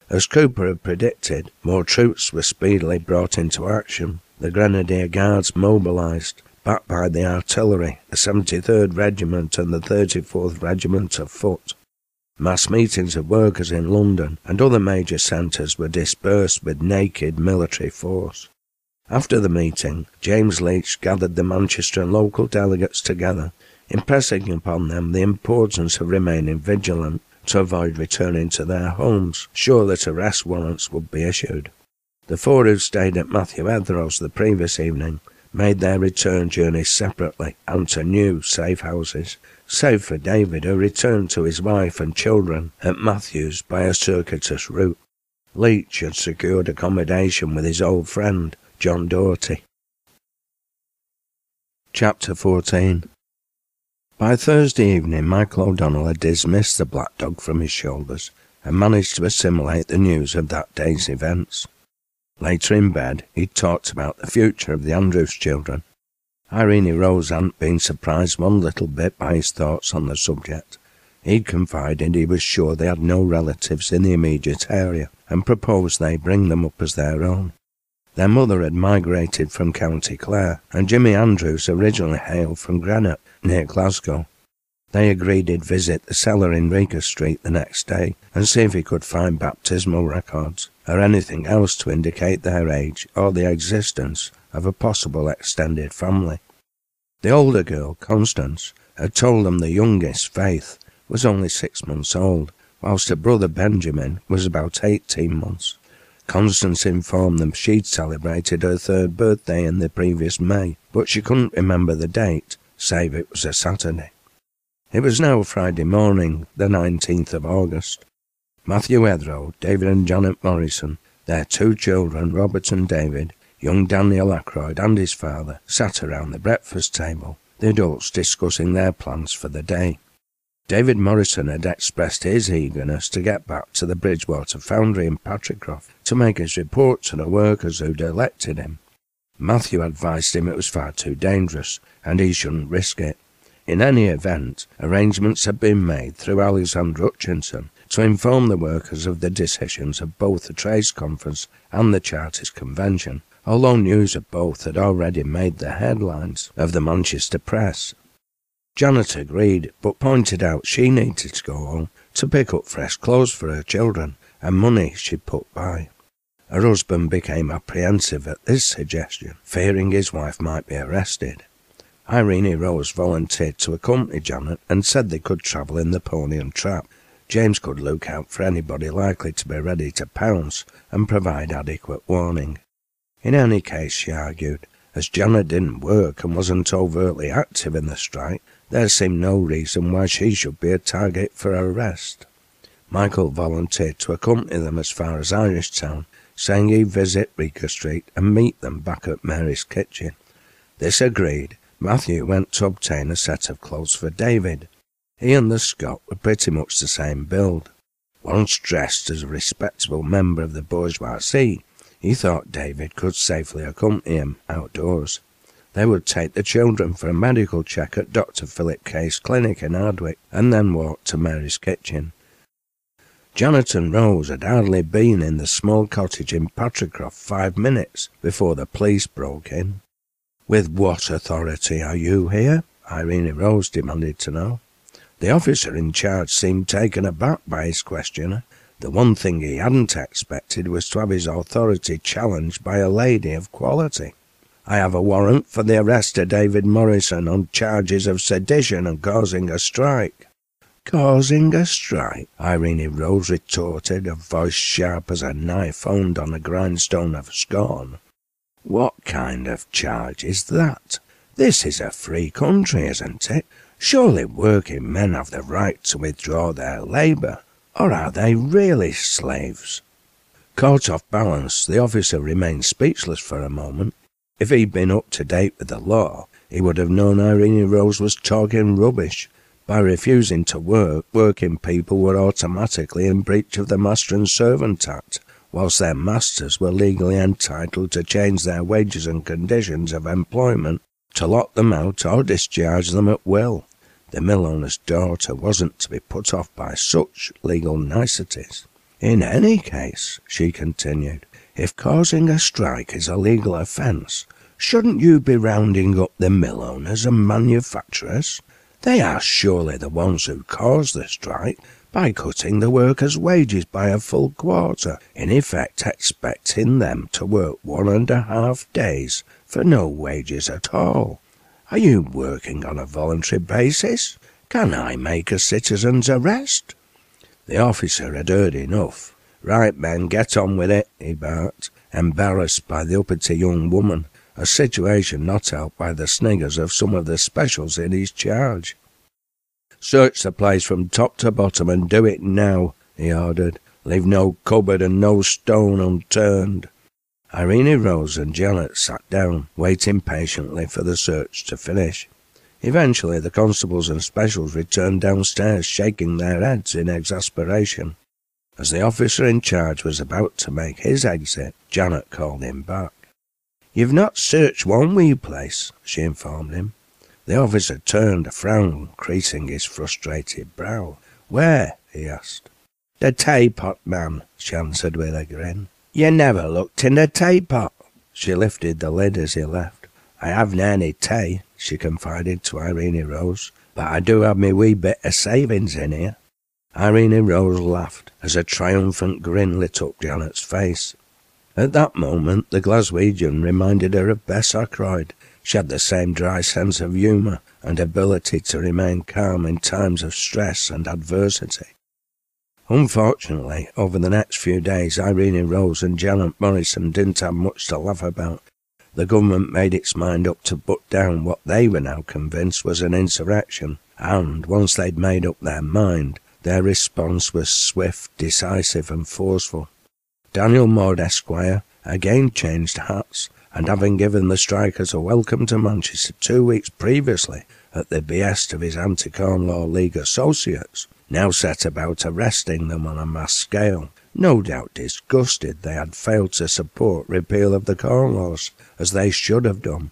As Cooper had predicted, more troops were speedily brought into action. The Grenadier Guards mobilised, backed by the artillery, the 73rd Regiment and the 34th Regiment of Foot. Mass meetings of workers in London and other major centres were dispersed with naked military force. After the meeting, James Leach gathered the Manchester and local delegates together, impressing upon them the importance of remaining vigilant to avoid returning to their homes, sure that arrest warrants would be issued. The four who stayed at Matthew Etherow's the previous evening made their return journey separately and to new safe houses, save for David, who returned to his wife and children at Matthew's by a circuitous route. Leach had secured accommodation with his old friend, John Doughty. Chapter 14. By Thursday evening, Michael O'Donnell had dismissed the black dog from his shoulders and managed to assimilate the news of that day's events. Later in bed, he talked about the future of the Andrews children. Irene Rose hadn't been surprised one little bit by his thoughts on the subject. He'd confided he was sure they had no relatives in the immediate area and proposed they bring them up as their own. Their mother had migrated from County Clare, and Jimmy Andrews originally hailed from Greenock, near Glasgow. They agreed he'd visit the cellar in Rieger Street the next day and see if he could find baptismal records or anything else to indicate their age or the existence of a possible extended family. The older girl, Constance, had told them the youngest, Faith, was only 6 months old, whilst her brother Benjamin was about 18 months. Constance informed them she'd celebrated her 3rd birthday in the previous May, but she couldn't remember the date, save it was a Saturday. It was now Friday morning, the 19th of August. Matthew Ethrow, David and Janet Morrison, their 2 children, Robert and David, young Daniel Ackroyd and his father, sat around the breakfast table, the adults discussing their plans for the day. David Morrison had expressed his eagerness to get back to the Bridgewater foundry in Patricroft to make his report to the workers who'd elected him. Matthew advised him it was far too dangerous, and he shouldn't risk it. In any event, arrangements had been made through Alexander Hutchinson to inform the workers of the decisions of both the Trades Conference and the Chartist Convention, although news of both had already made the headlines of the Manchester press. Janet agreed, but pointed out she needed to go home to pick up fresh clothes for her children and money she'd put by. Her husband became apprehensive at this suggestion, fearing his wife might be arrested. Irene Rose volunteered to accompany Janet and said they could travel in the pony and trap. James could look out for anybody likely to be ready to pounce and provide adequate warning. In any case, she argued, as Janet didn't work and wasn't overtly active in the strike, there seemed no reason why she should be a target for arrest. Michael volunteered to accompany them as far as Irishtown, saying he'd visit Rieger Street and meet them back at Mary's kitchen. This agreed, Matthew went to obtain a set of clothes for David. He and the Scot were pretty much the same build. Once dressed as a respectable member of the bourgeoisie, he thought David could safely accompany him outdoors. They would take the children for a medical check at Dr. Philip Case Clinic in Ardwick and then walk to Mary's kitchen. Janet and Rose had hardly been in the small cottage in Patricroft 5 minutes before the police broke in. "With what authority are you here?" Irene Rose demanded to know. The officer in charge seemed taken aback by his questioner. The one thing he hadn't expected was to have his authority challenged by a lady of quality. "I have a warrant for the arrest of David Morrison on charges of sedition and causing a strike." "Causing a strike?" Irene Rose retorted, her voice sharp as a knife honed on a grindstone of scorn. "What kind of charge is that? This is a free country, isn't it? Surely working men have the right to withdraw their labour, or are they really slaves?" Caught off balance, the officer remained speechless for a moment. If he'd been up to date with the law, he would have known Irene Rose was talking rubbish, By refusing to work, working people were automatically in breach of the Master and Servant Act, whilst their masters were legally entitled to change their wages and conditions of employment, to lock them out or discharge them at will. The millowner's daughter wasn't to be put off by such legal niceties. In any case, she continued, if causing a strike is a legal offence, shouldn't you be rounding up the millowners and manufacturers? They are surely the ones who caused the strike by cutting the workers' wages by a full quarter, in effect expecting them to work 1.5 days for no wages at all. Are you working on a voluntary basis? Can I make a citizen's arrest? The officer had heard enough. Right, men, get on with it, he barked, embarrassed by the uppity young woman, a situation not helped by the sniggers of some of the specials in his charge. Search the place from top to bottom and do it now, he ordered. Leave no cupboard and no stone unturned. Irene rose and Janet sat down, waiting patiently for the search to finish. Eventually the constables and specials returned downstairs, shaking their heads in exasperation. As the officer in charge was about to make his exit, Janet called him back. You've not searched one wee place, she informed him. The officer turned, a frown creasing his frustrated brow. Where? He asked. The teapot, man, she answered with a grin. You never looked in the teapot. She lifted the lid as he left. I haven't any tea, she confided to Irene Rose, but I do have me wee bit of savings in here. Irene Rose laughed as a triumphant grin lit up Janet's face. At that moment the Glaswegian reminded her of Bess Ackroyd. She had the same dry sense of humour and ability to remain calm in times of stress and adversity. Unfortunately, over the next few days, Irene Rose and Janet Morrison didn't have much to laugh about. The government made its mind up to put down what they were now convinced was an insurrection, and once they'd made up their mind, their response was swift, decisive and forceful. Daniel Maud Esquire again changed hats, and having given the strikers a welcome to Manchester 2 weeks previously at the behest of his Anti-Corn Law League associates, now set about arresting them on a mass scale, no doubt disgusted they had failed to support repeal of the Corn Laws, as they should have done.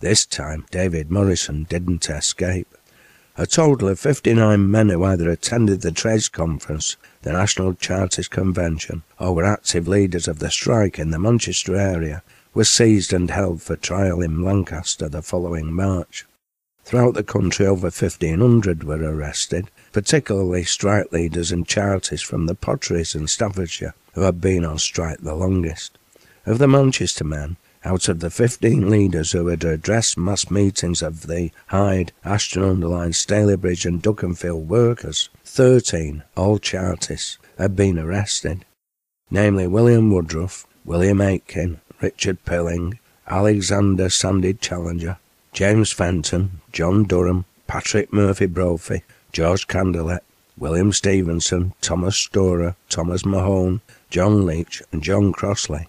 This time David Morrison didn't escape. A total of 59 men who either attended the Trades Conference, the National Chartist Convention, or were active leaders of the strike in the Manchester area, were seized and held for trial in Lancaster the following March. Throughout the country over 1,500 were arrested, particularly strike leaders and Chartists from the potteries in Staffordshire, who had been on strike the longest. Of the Manchester men, out of the 15 leaders who had addressed mass meetings of the Hyde, Ashton-under-Lyne, Stalybridge and Duckenfield workers, 13, all Chartists, had been arrested, namely William Woodruff, William Aitken, Richard Pilling, Alexander Sandy Challenger, James Fenton, John Durham, Patrick Murphy Brophy, George Candelet, William Stevenson, Thomas Storer, Thomas Mahone, John Leach and John Crossley.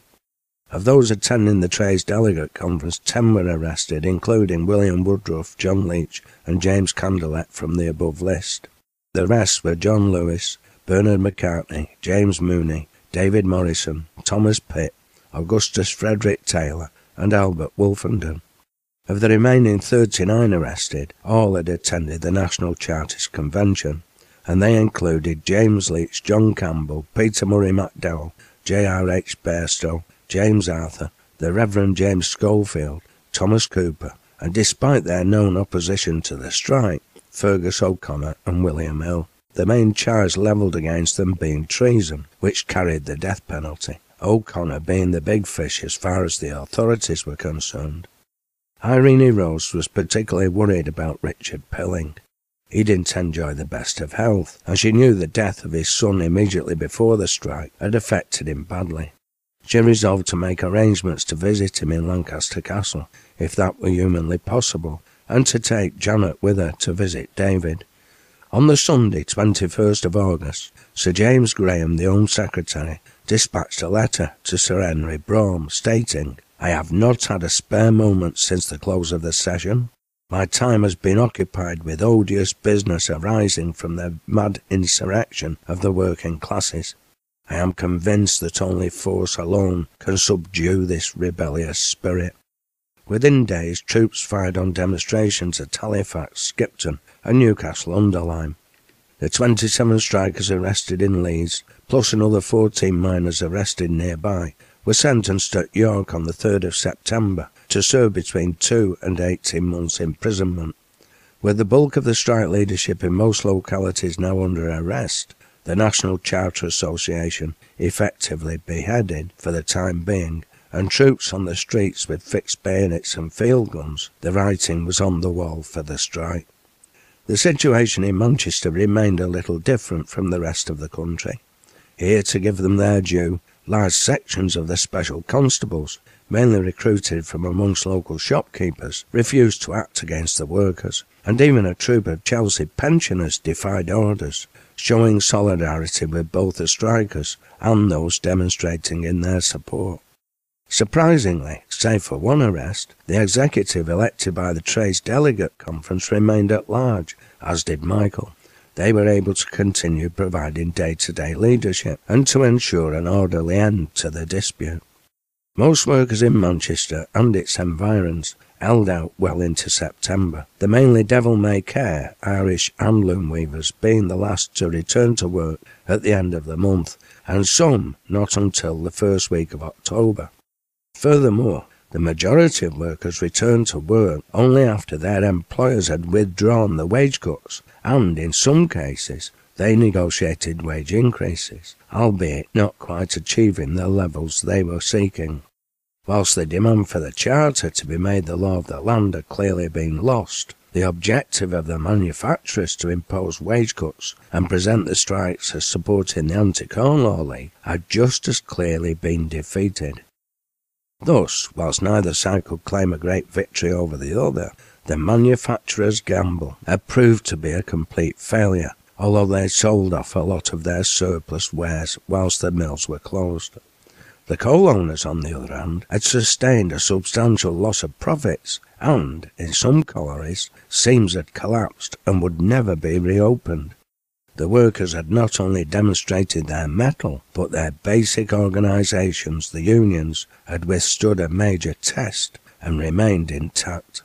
Of those attending the Trades Delegate Conference, 10 were arrested, including William Woodruff, John Leach and James Candelet from the above list. The rest were John Lewis, Bernard McCartney, James Mooney, David Morrison, Thomas Pitt, Augustus Frederick Taylor and Albert Wolfenden. Of the remaining 39 arrested, all had attended the National Chartist Convention, and they included James Leach, John Campbell, Peter Murray MacDowell, J.R.H. Bairstow, James Arthur, the Reverend James Schofield, Thomas Cooper, and despite their known opposition to the strike, Fergus O'Connor and William Hill, the main charge levelled against them being treason, which carried the death penalty, O'Connor being the big fish as far as the authorities were concerned. Irene Rose was particularly worried about Richard Pilling. He didn't enjoy the best of health, and she knew the death of his son immediately before the strike had affected him badly. She resolved to make arrangements to visit him in Lancaster Castle, if that were humanly possible, and to take Janet with her to visit David. On the Sunday, 21st of August, Sir James Graham, the Home Secretary, dispatched a letter to Sir Henry Brougham, stating, I have not had a spare moment since the close of the session. My time has been occupied with odious business arising from the mad insurrection of the working classes. I am convinced that only force alone can subdue this rebellious spirit. Within days, troops fired on demonstrations at Halifax, Skipton and Newcastle-under-Lyme. The 27 strikers arrested in Leeds, plus another 14 miners arrested nearby, were sentenced at York on the 3rd of September to serve between 2 and 18 months imprisonment. With the bulk of the strike leadership in most localities now under arrest, the National Charter Association effectively beheaded for the time being, and troops on the streets with fixed bayonets and field guns, the writing was on the wall for the strike. The situation in Manchester remained a little different from the rest of the country. Here, to give them their due, large sections of the special constables, mainly recruited from amongst local shopkeepers, refused to act against the workers, and even a troop of Chelsea pensioners defied orders, showing solidarity with both the strikers and those demonstrating in their support. Surprisingly, save for one arrest, the executive elected by the Trades Delegate Conference remained at large, as did Michael. They were able to continue providing day-to-day leadership and to ensure an orderly end to the dispute. Most workers in Manchester and its environs held out well into September, the mainly devil-may-care Irish and loom weavers being the last to return to work at the end of the month, and some not until the first week of October. Furthermore, the majority of workers returned to work only after their employers had withdrawn the wage cuts, and in some cases they negotiated wage increases, albeit not quite achieving the levels they were seeking. Whilst the demand for the Charter to be made the law of the land had clearly been lost, the objective of the manufacturers to impose wage cuts and present the strikes as supporting the Anti-Corn Law League had just as clearly been defeated. Thus, whilst neither side could claim a great victory over the other, the manufacturers' gamble had proved to be a complete failure, although they sold off a lot of their surplus wares whilst the mills were closed. The coal owners, on the other hand, had sustained a substantial loss of profits, and, in some collieries, seams had collapsed and would never be reopened. The workers had not only demonstrated their mettle, but their basic organisations, the unions, had withstood a major test and remained intact.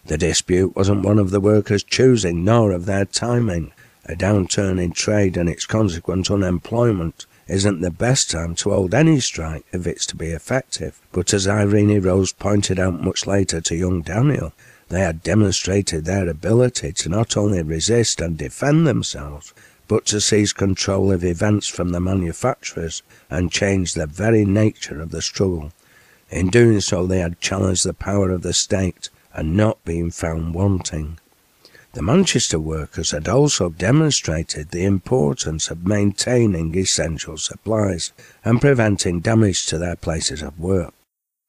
The dispute wasn't one of the workers' choosing, nor of their timing. A downturn in trade and its consequent unemployment isn't the best time to hold any strike if it's to be effective, but as Irene Rose pointed out much later to young Daniel, they had demonstrated their ability to not only resist and defend themselves, but to seize control of events from the manufacturers and change the very nature of the struggle. In doing so, they had challenged the power of the state and not been found wanting. The Manchester workers had also demonstrated the importance of maintaining essential supplies and preventing damage to their places of work.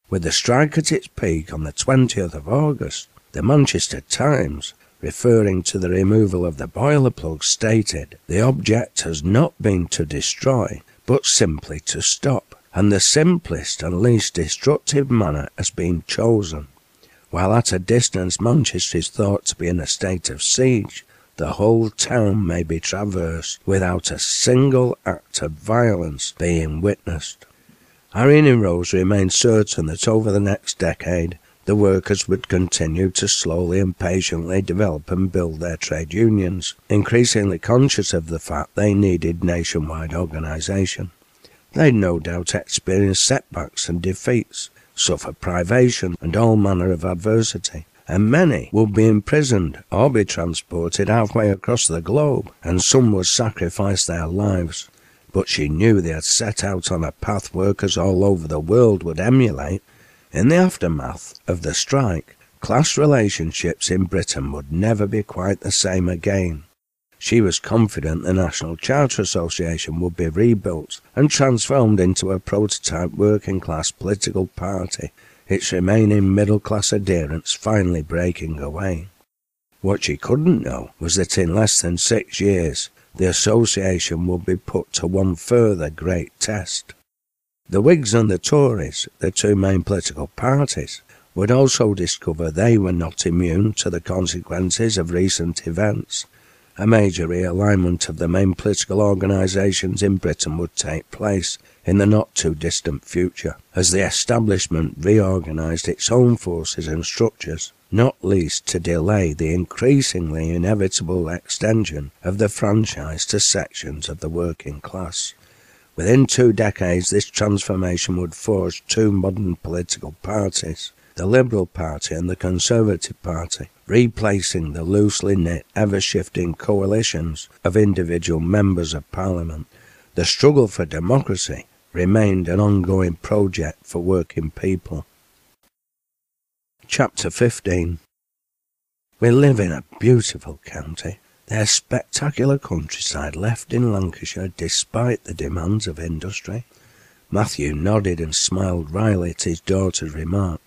With the strike at its peak on the 20th of August, the Manchester Times, referring to the removal of the boiler plug, stated, "The object has not been to destroy, but simply to stop, and the simplest and least destructive manner has been chosen. While at a distance Manchester is thought to be in a state of siege, the whole town may be traversed without a single act of violence being witnessed." Irene Rose remained certain that over the next decade, the workers would continue to slowly and patiently develop and build their trade unions, increasingly conscious of the fact they needed nationwide organisation. They'd no doubt experience setbacks and defeats, suffer privation and all manner of adversity, and many would be imprisoned or be transported halfway across the globe, and some would sacrifice their lives. But she knew they had set out on a path workers all over the world would emulate. In the aftermath of the strike, class relationships in Britain would never be quite the same again. She was confident the National Charter Association would be rebuilt and transformed into a prototype working-class political party, its remaining middle-class adherents finally breaking away. What she couldn't know was that in less than 6 years, the association would be put to one further great test. The Whigs and the Tories, the two main political parties, would also discover they were not immune to the consequences of recent events. A major realignment of the main political organisations in Britain would take place in the not-too-distant future, as the establishment reorganised its own forces and structures, not least to delay the increasingly inevitable extension of the franchise to sections of the working class. Within 2 decades, this transformation would forge 2 modern political parties, the Liberal Party and the Conservative Party, replacing the loosely knit, ever-shifting coalitions of individual members of Parliament. The struggle for democracy remained an ongoing project for working people. Chapter 15. We live in a beautiful county. Their spectacular countryside left in Lancashire despite the demands of industry. Matthew nodded and smiled wryly at his daughter's remark.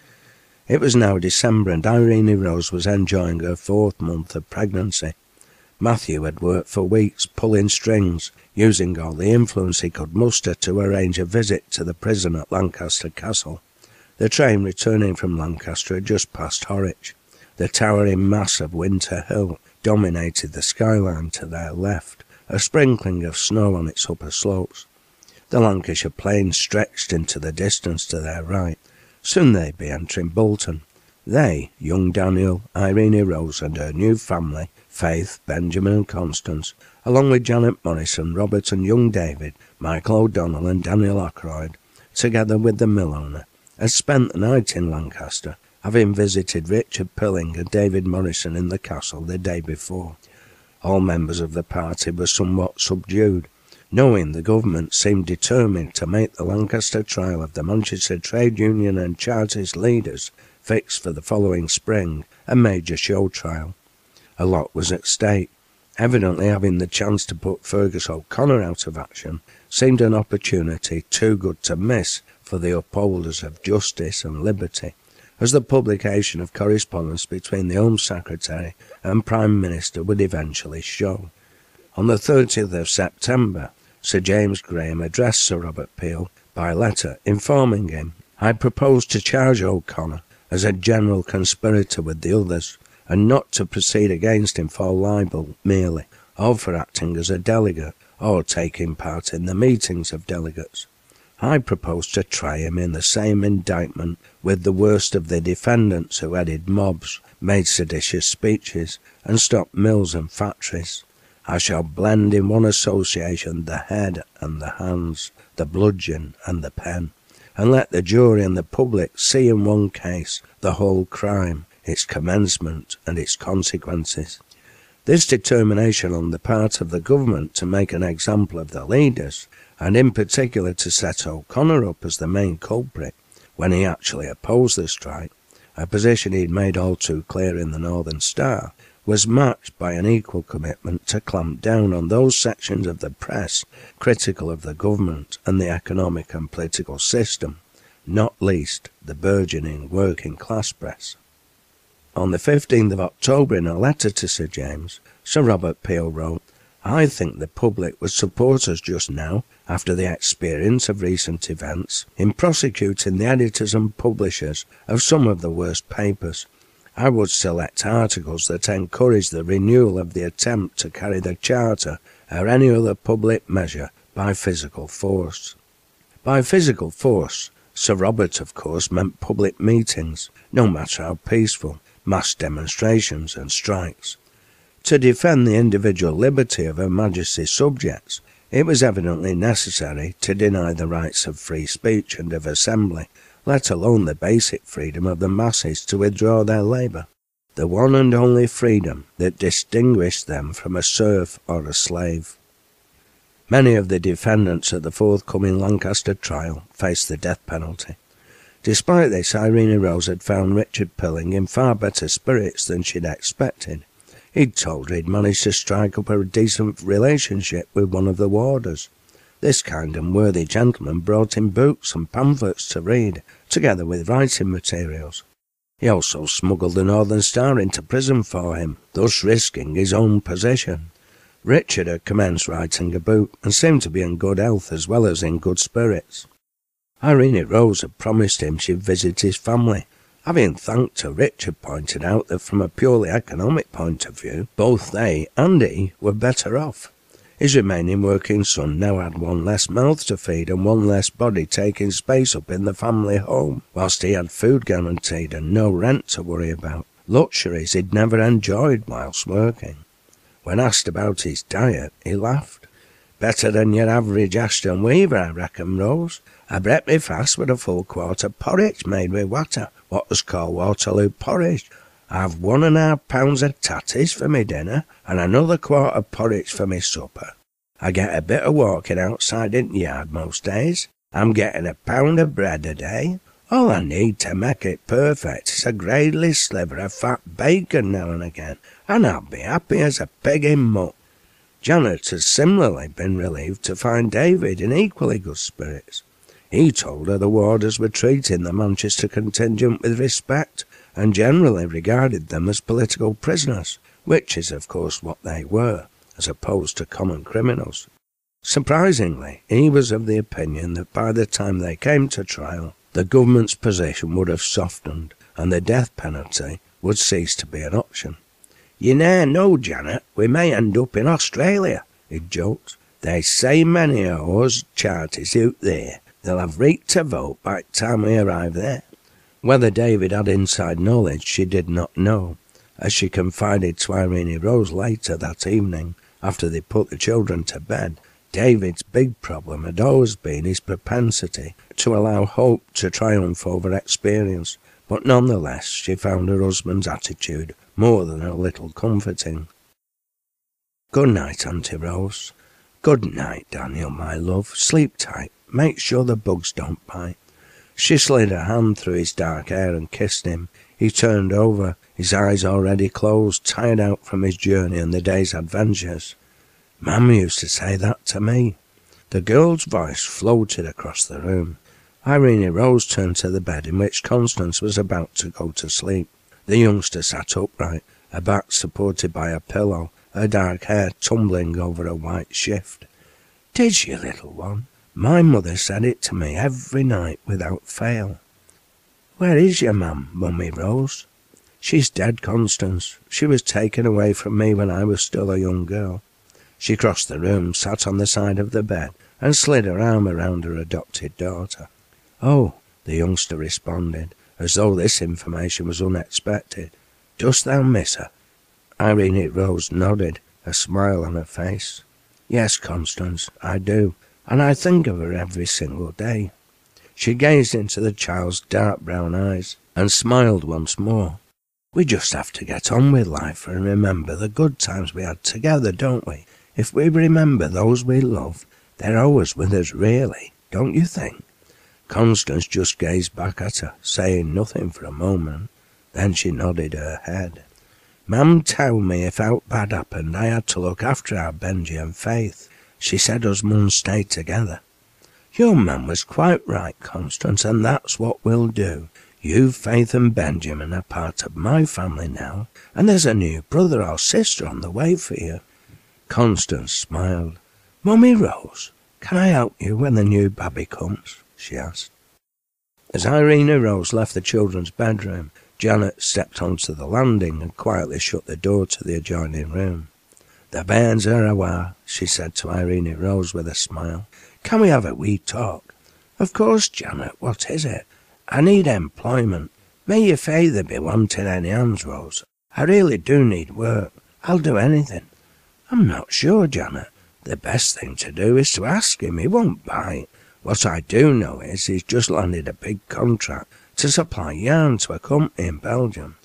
It was now December and Irene Rose was enjoying her 4th month of pregnancy. Matthew had worked for weeks pulling strings, using all the influence he could muster to arrange a visit to the prison at Lancaster Castle. The train returning from Lancaster had just passed Horwich. The towering mass of Winter Hill dominated the skyline to their left, a sprinkling of snow on its upper slopes. The Lancashire plains stretched into the distance to their right. Soon they'd be entering Bolton. They, young Daniel, Irene Rose and her new family, Faith, Benjamin and Constance, along with Janet Morrison, Robert and young David, Michael O'Donnell and Daniel Ackroyd, together with the Millowner, had spent the night in Lancaster, having visited Richard Pilling and David Morrison in the castle the day before. All members of the party were somewhat subdued, knowing the government seemed determined to make the Lancaster trial of the Manchester Trade Union and Chartist leaders fixed for the following spring, a major show trial. A lot was at stake. Evidently having the chance to put Fergus O'Connor out of action seemed an opportunity too good to miss for the upholders of justice and liberty, as the publication of correspondence between the Home Secretary and Prime Minister would eventually show. On the 30th of September, Sir James Graham addressed Sir Robert Peel by letter informing him, "I propose to charge O'Connor as a general conspirator with the others, and not to proceed against him for libel merely, or for acting as a delegate, or taking part in the meetings of delegates. I propose to try him in the same indictment with the worst of the defendants who headed mobs, made seditious speeches, and stopped mills and factories. I shall blend in one association the head and the hands, the bludgeon and the pen, and let the jury and the public see in one case the whole crime, its commencement and its consequences." This determination on the part of the government to make an example of the leaders, and in particular to set O'Connor up as the main culprit when he actually opposed the strike, a position he'd made all too clear in the Northern Star, was matched by an equal commitment to clamp down on those sections of the press critical of the government and the economic and political system, not least the burgeoning working-class press. On the 15th of October, in a letter to Sir James, Sir Robert Peel wrote, "I think the public would support us just now, after the experience of recent events, in prosecuting the editors and publishers of some of the worst papers. I would select articles that encourage the renewal of the attempt to carry the Charter or any other public measure by physical force." By physical force, Sir Robert, of course, meant public meetings, no matter how peaceful, mass demonstrations and strikes. To defend the individual liberty of Her Majesty's subjects, it was evidently necessary to deny the rights of free speech and of assembly, let alone the basic freedom of the masses to withdraw their labour, the one and only freedom that distinguished them from a serf or a slave. Many of the defendants at the forthcoming Lancaster trial faced the death penalty. Despite this, Irene Rose had found Richard Pilling in far better spirits than she'd expected. He'd told her he'd managed to strike up a decent relationship with one of the warders. This kind and worthy gentleman brought him books and pamphlets to read, together with writing materials. He also smuggled the Northern Star into prison for him, thus risking his own position. Richard had commenced writing a book and seemed to be in good health as well as in good spirits. Irene Rose had promised him she'd visit his family, Having thanked her, Richard pointed out that from a purely economic point of view, both they and he were better off. His remaining working son now had one less mouth to feed and one less body taking space up in the family home, whilst he had food guaranteed and no rent to worry about, luxuries he'd never enjoyed whilst working. When asked about his diet, he laughed. "Better than your average Ashton Weaver, I reckon, Rose. I break me fast with a full quart of porridge made with water, what was called Waterloo porridge. I've 1.5 pounds of tatties for me dinner, and another quart of porridge for me supper. I get a bit of walking outside in the yard most days. I'm getting 1 pound of bread a day. All I need to make it perfect is a gradely sliver of fat bacon now and again, and I'll be happy as a pig in muck." Janet had similarly been relieved to find David in equally good spirits. He told her the warders were treating the Manchester contingent with respect, and generally regarded them as political prisoners, which is of course what they were, as opposed to common criminals. Surprisingly, he was of the opinion that by the time they came to trial, the government's position would have softened, and the death penalty would cease to be an option. "You ne'er know, Janet, we may end up in Australia," he joked. "They say many of us Charties out there. They'll have reeked to vote by the time we arrive there." Whether David had inside knowledge she did not know, as she confided to Irene Rose later that evening, after they put the children to bed. David's big problem had always been his propensity to allow hope to triumph over experience, but nonetheless she found her husband's attitude more than a little comforting. "Good night, Auntie Rose." "Good night, Daniel, my love. Sleep tight. Make sure the bugs don't bite." She slid her hand through his dark hair and kissed him. He turned over, his eyes already closed, tired out from his journey and the day's adventures. "Mum used to say that to me." The girl's voice floated across the room. Irene Rose turned to the bed in which Constance was about to go to sleep. The youngster sat upright, her back supported by a pillow, her dark hair tumbling over a white shift. "Did she, little one? My mother said it to me every night without fail." "Where is your mum, Mummy Rose?" "She's dead, Constance. She was taken away from me when I was still a young girl." She crossed the room, sat on the side of the bed, and slid her arm around her adopted daughter. "Oh," the youngster responded, as though this information was unexpected. "Dost thou miss her?" Irene Rose nodded, a smile on her face. "Yes, Constance, I do, and I think of her every single day." She gazed into the child's dark brown eyes and smiled once more. "We just have to get on with life and remember the good times we had together, don't we? If we remember those we love, they're always with us, really, don't you think?" Constance just gazed back at her, saying nothing for a moment. Then she nodded her head. "Mum told me if aught bad happened, I had to look after our Benji and Faith. She said us mun stay together." "Your mum was quite right, Constance, and that's what we'll do. You, Faith and Benjamin are part of my family now, and there's a new brother or sister on the way for you." Constance smiled. "Mummy Rose, can I help you when the new baby comes?" she asked. As Irene Rose left the children's bedroom, Janet stepped onto the landing and quietly shut the door to the adjoining room. "The bairns are awa'," she said to Irene Rose with a smile. "Can we have a wee talk?" "Of course, Janet. What is it?" "I need employment. May your feyther be wanting any hands, Rose? I really do need work. I'll do anything." "I'm not sure, Janet. The best thing to do is to ask him. He won't bite. What I do know is he's just landed a big contract to supply yarn to a company in Belgium."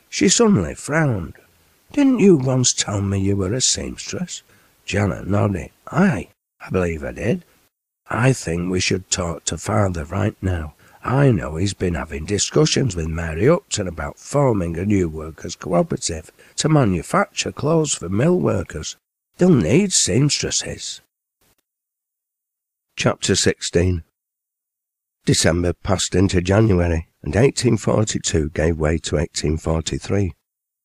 She suddenly frowned. "Didn't you once tell me you were a seamstress?" Janet nodded. "Aye, I believe I did." "I think we should talk to Father right now. I know he's been having discussions with Mary Upton about forming a new workers' cooperative to manufacture clothes for mill workers. They'll need seamstresses." Chapter 16. December passed into January, and 1842 gave way to 1843.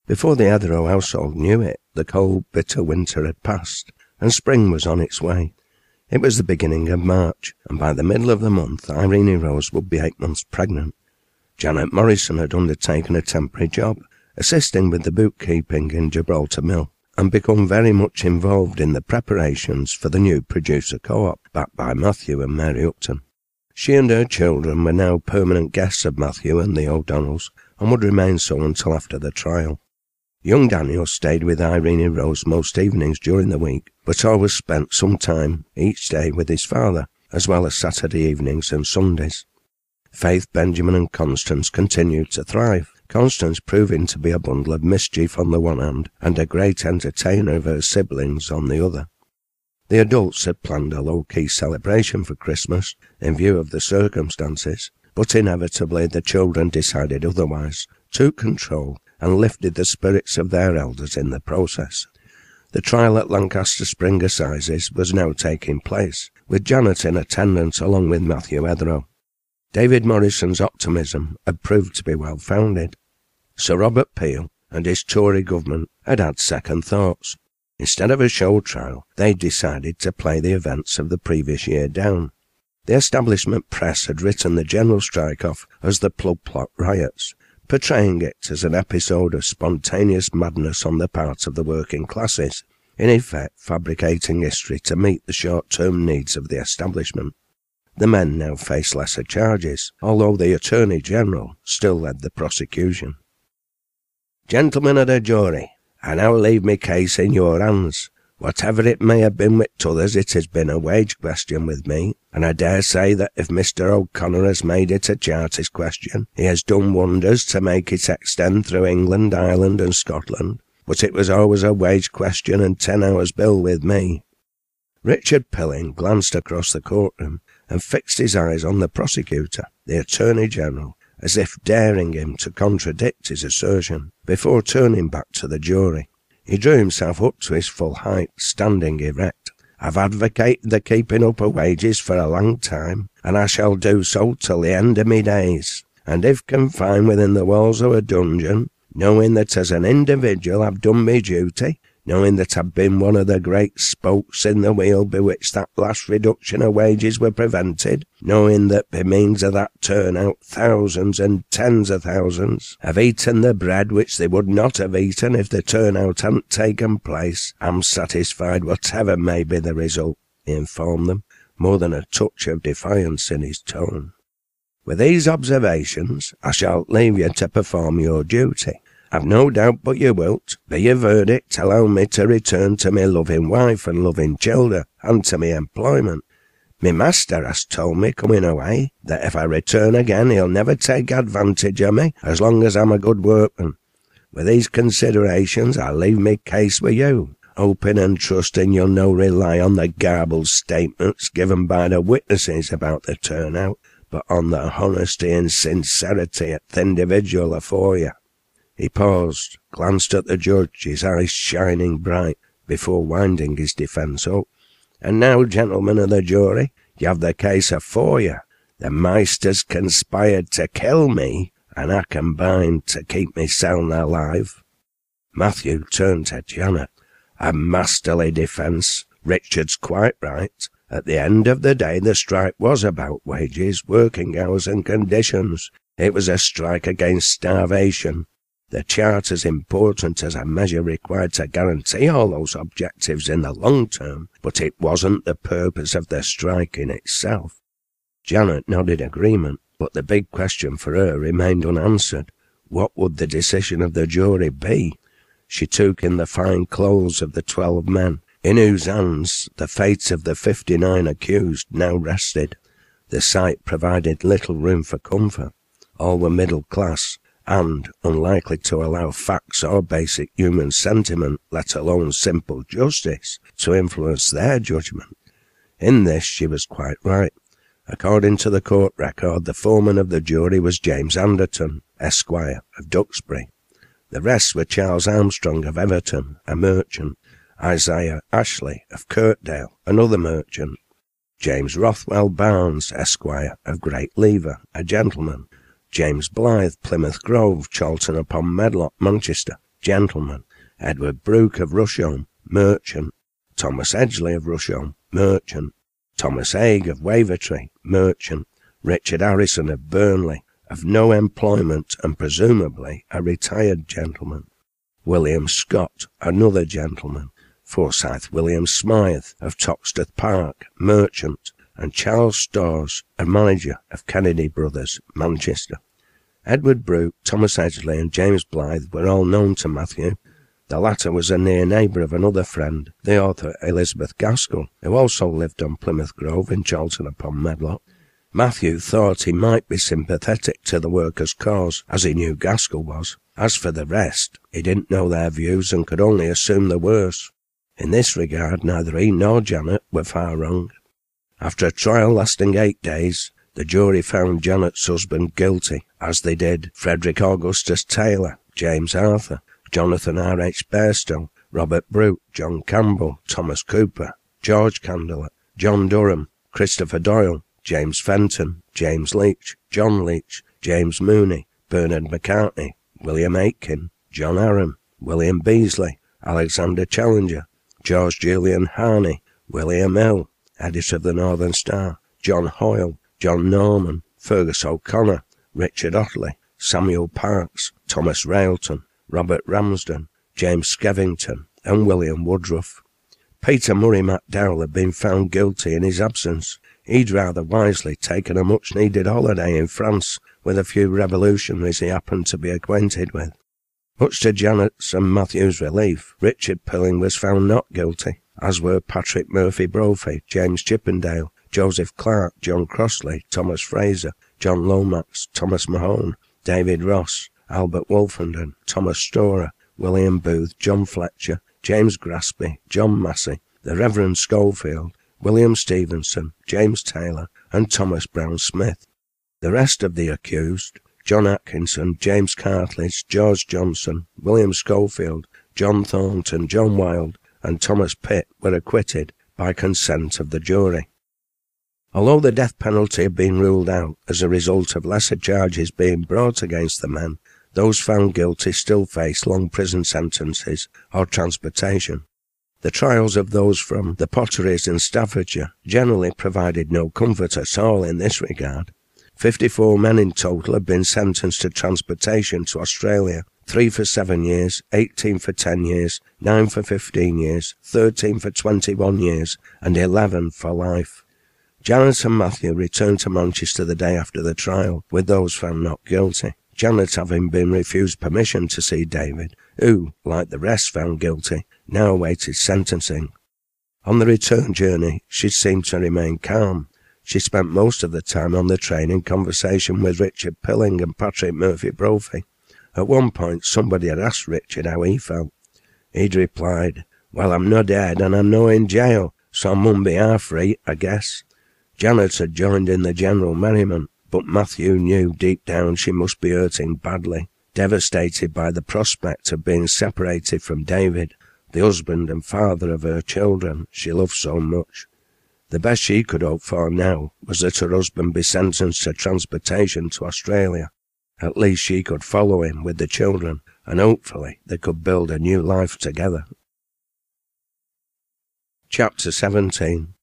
Before the Etherow household knew it, the cold, bitter winter had passed, and spring was on its way. It was the beginning of March, and by the middle of the month Irene Rose would be 8 months pregnant. Janet Morrison had undertaken a temporary job, assisting with the bookkeeping in Gibraltar Mill, and become very much involved in the preparations for the new producer co-op, backed by Matthew and Mary Upton. She and her children were now permanent guests of Matthew and the O'Donnells, and would remain so until after the trial. Young Daniel stayed with Irene Rose most evenings during the week, but always spent some time each day with his father, as well as Saturday evenings and Sundays. Faith, Benjamin and Constance continued to thrive, Constance proving to be a bundle of mischief on the one hand and a great entertainer of her siblings on the other. The adults had planned a low-key celebration for Christmas in view of the circumstances, but inevitably the children decided otherwise, took control and lifted the spirits of their elders in the process. The trial at Lancaster Spring Assizes was now taking place, with Janet in attendance along with Matthew Etherow. David Morrison's optimism had proved to be well-founded. Sir Robert Peel and his Tory government had had second thoughts. Instead of a show trial, they decided to play the events of the previous year down. The establishment press had written the general strike-off as the Plug Plot riots, portraying it as an episode of spontaneous madness on the part of the working classes, in effect fabricating history to meet the short-term needs of the establishment. The men now faced lesser charges, although the Attorney General still led the prosecution. "Gentlemen of the jury, I now leave me case in your hands. Whatever it may have been with t'others, it has been a wage question with me, and I dare say that if Mr. O'Connor has made it a Chartist question, he has done wonders to make it extend through England, Ireland and Scotland, but it was always a wage question and 10 hours bill with me." Richard Pilling glanced across the courtroom and fixed his eyes on the prosecutor, the Attorney General, as if daring him to contradict his assertion, before turning back to the jury. He drew himself up to his full height, standing erect. "I've advocated the keeping up of wages for a long time, and I shall do so till the end of me days. And if confined within the walls of a dungeon, knowing that as an individual I've done my duty, knowing that I've been one of the great spokes in the wheel by which that last reduction of wages were prevented, knowing that by means of that turnout thousands and tens of thousands have eaten the bread which they would not have eaten if the turnout hadn't taken place, I'm satisfied whatever may be the result," he informed them, more than a touch of defiance in his tone. "With these observations, I shall leave you to perform your duty. I've no doubt but you wilt, by your verdict, allow me to return to my loving wife and loving childer, and to my employment. Me master has told me, coming away, that if I return again he'll never take advantage of me as long as I'm a good workman. With these considerations I'll leave me case with you, hoping and trusting you'll no rely on the garbled statements given by the witnesses about the turnout, but on the honesty and sincerity of the individual afore you." He paused, glanced at the judge, his eyes shining bright, before winding his defence up. "And now, gentlemen of the jury, you have the case afore you. The meisters conspired to kill me, and I combined to keep me sound alive." Matthew turned to Janet. "A masterly defence. Richard's quite right. At the end of the day, the strike was about wages, working hours and conditions. It was a strike against starvation. The Charter's important as a measure required to guarantee all those objectives in the long term, but it wasn't the purpose of the strike in itself." Janet nodded agreement, but the big question for her remained unanswered. What would the decision of the jury be? She took in the fine clothes of the 12 men, in whose hands the fate of the 59 accused now rested. The sight provided little room for comfort. All were middle class, and unlikely to allow facts or basic human sentiment, let alone simple justice, to influence their judgment. In this she was quite right. According to the court record, the foreman of the jury was James Anderton, Esquire, of Duxbury. The rest were Charles Armstrong of Everton, a merchant, Isaiah Ashley of Kirkdale, another merchant, James Rothwell Barnes, Esquire, of Great Lever, a gentleman, James Blythe, Plymouth Grove, Charlton upon Medlock, Manchester, gentleman, Edward Brooke of Rusholme, merchant, Thomas Edgley of Rusholme, merchant, Thomas Haig of Wavertree, merchant, Richard Harrison of Burnley, of no employment and presumably a retired gentleman. William Scott, another gentleman. Forsyth William Smythe of Toxteth Park, merchant, and Charles Storrs, a manager of Kennedy Brothers, Manchester. Edward Brooke, Thomas Edgley and James Blythe were all known to Matthew. The latter was a near neighbour of another friend, the author Elizabeth Gaskell, who also lived on Plymouth Grove in Charlton-upon-Medlock. Matthew thought he might be sympathetic to the workers' cause, as he knew Gaskell was. As for the rest, he didn't know their views and could only assume the worst. In this regard, neither he nor Janet were far wrong. After a trial lasting 8 days, the jury found Janet's husband guilty, as they did Frederick Augustus Taylor, James Arthur, Jonathan R.H. Bairstow, Robert Brooke, John Campbell, Thomas Cooper, George Candelar, John Durham, Christopher Doyle, James Fenton, James Leach, John Leach, James Mooney, Bernard McCartney, William Aitken, John Aram, William Beasley, Alexander Challenger, George Julian Harney, William Hill, editor of the Northern Star, John Hoyle, John Norman, Fergus O'Connor, Richard Otley, Samuel Parks, Thomas Railton, Robert Ramsden, James Skevington, and William Woodruff. Peter Murray MacDowell had been found guilty in his absence. He'd rather wisely taken a much-needed holiday in France with a few revolutionaries he happened to be acquainted with. Much to Janet's and Matthew's relief, Richard Pilling was found not guilty, as were Patrick Murphy Brophy, James Chippendale, Joseph Clark, John Crossley, Thomas Fraser, John Lomax, Thomas Mahone, David Ross, Albert Wolfenden, Thomas Storer, William Booth, John Fletcher, James Graspy, John Massey, the Reverend Schofield, William Stevenson, James Taylor, and Thomas Brown Smith. The rest of the accused, John Atkinson, James Cartledge, George Johnson, William Schofield, John Thornton, John Wilde, and Thomas Pitt, were acquitted by consent of the jury. Although the death penalty had been ruled out as a result of lesser charges being brought against the men, those found guilty still faced long prison sentences or transportation. The trials of those from the Potteries in Staffordshire generally provided no comfort at all in this regard. 54 men in total had been sentenced to transportation to Australia, 3 for 7 years, 18 for 10 years, 9 for 15 years, 13 for 21 years, and 11 for life. Janet and Matthew returned to Manchester the day after the trial, with those found not guilty. Janet having been refused permission to see David, who, like the rest found guilty, now awaited sentencing. On the return journey, she seemed to remain calm. She spent most of the time on the train in conversation with Richard Pilling and Patrick Murphy Brophy. At one point, somebody had asked Richard how he felt. He'd replied, "Well, I'm no dead and I'm no in jail, so I mun be half free, I guess." Janet had joined in the general merriment, but Matthew knew deep down she must be hurting badly, devastated by the prospect of being separated from David, the husband and father of her children she loved so much. The best she could hope for now was that her husband be sentenced to transportation to Australia. At least she could follow him with the children, and hopefully they could build a new life together. Chapter 17.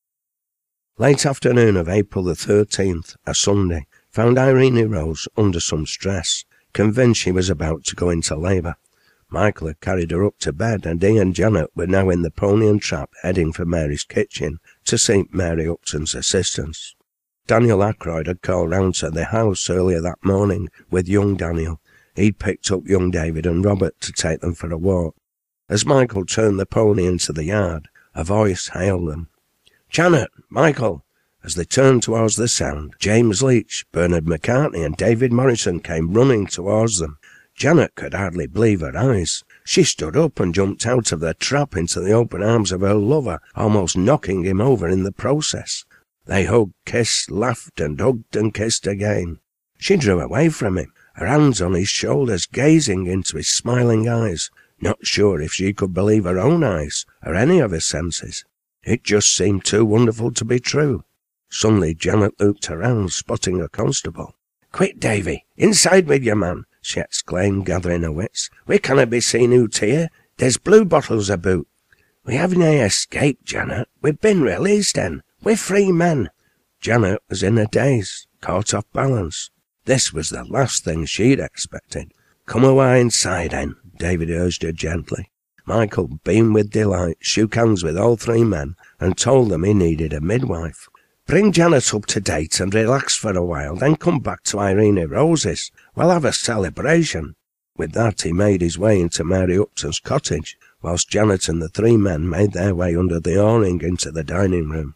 Late afternoon of April the 13th, a Sunday, found Irene Rose under some stress, convinced she was about to go into labour. Michael had carried her up to bed, and he and Janet were now in the pony and trap heading for Mary's kitchen to seek Mary Upton's assistance. Daniel Ackroyd had called round to the house earlier that morning with young Daniel. He'd picked up young David and Robert to take them for a walk. As Michael turned the pony into the yard, a voice hailed them. "Janet! Michael!" As they turned towards the sound, James Leach, Bernard McCartney and David Morrison came running towards them. Janet could hardly believe her eyes. She stood up and jumped out of the trap into the open arms of her lover, almost knocking him over in the process. They hugged, kissed, laughed and hugged and kissed again. She drew away from him, her hands on his shoulders, gazing into his smiling eyes, not sure if she could believe her own eyes or any of her senses. It just seemed too wonderful to be true. Suddenly Janet looked around, spotting a constable. "Quick, Davy, inside with you, man," she exclaimed, gathering her wits. "We cannot be seen out here. There's blue bottles about." "We haven't escaped, Janet. We've been released then. We're free men." Janet was in a daze, caught off balance. This was the last thing she'd expected. "Come away inside, then," David urged her gently. Michael beamed with delight, shook hands with all three men, and told them he needed a midwife. "Bring Janet up to date and relax for a while, then come back to Irene Rose's. We'll have a celebration." With that he made his way into Mary Upton's cottage, whilst Janet and the three men made their way under the awning into the dining room.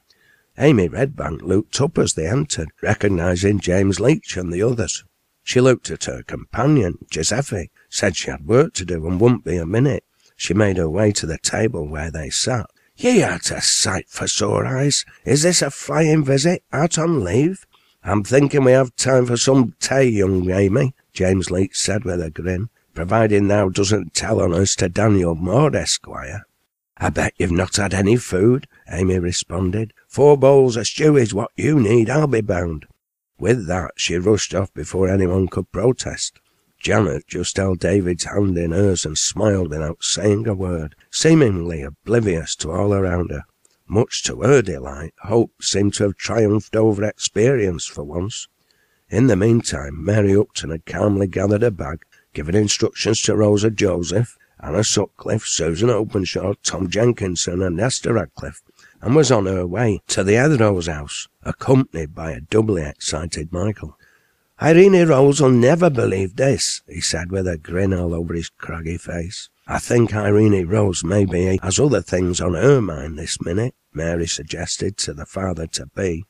Amy Redbank looked up as they entered, recognising James Leach and the others. She looked at her companion, Giuseppe, said she had work to do and wouldn't be a minute. She made her way to the table where they sat. "Ye aren't a sight for sore eyes. Is this a flying visit, out on leave?" "I'm thinking we have time for some tea, young Amy," James Leach said with a grin, "providing thou doesn't tell on us to Daniel Moore, Esquire." "I bet you've not had any food," Amy responded. "4 bowls of stew is what you need, I'll be bound." With that, she rushed off before anyone could protest. Janet just held David's hand in hers and smiled without saying a word, seemingly oblivious to all around her. Much to her delight, hope seemed to have triumphed over experience for once. In the meantime, Mary Upton had calmly gathered her bag, given instructions to Rosa Joseph, Anna Sutcliffe, Susan Openshaw, Tom Jenkinson and Esther Radcliffe, and was on her way to the Heatherose house, accompanied by a doubly excited Michael. "Irene Rose will never believe this," he said with a grin all over his craggy face. "I think Irene Rose maybe has other things on her mind this minute," Mary suggested to the father-to-be.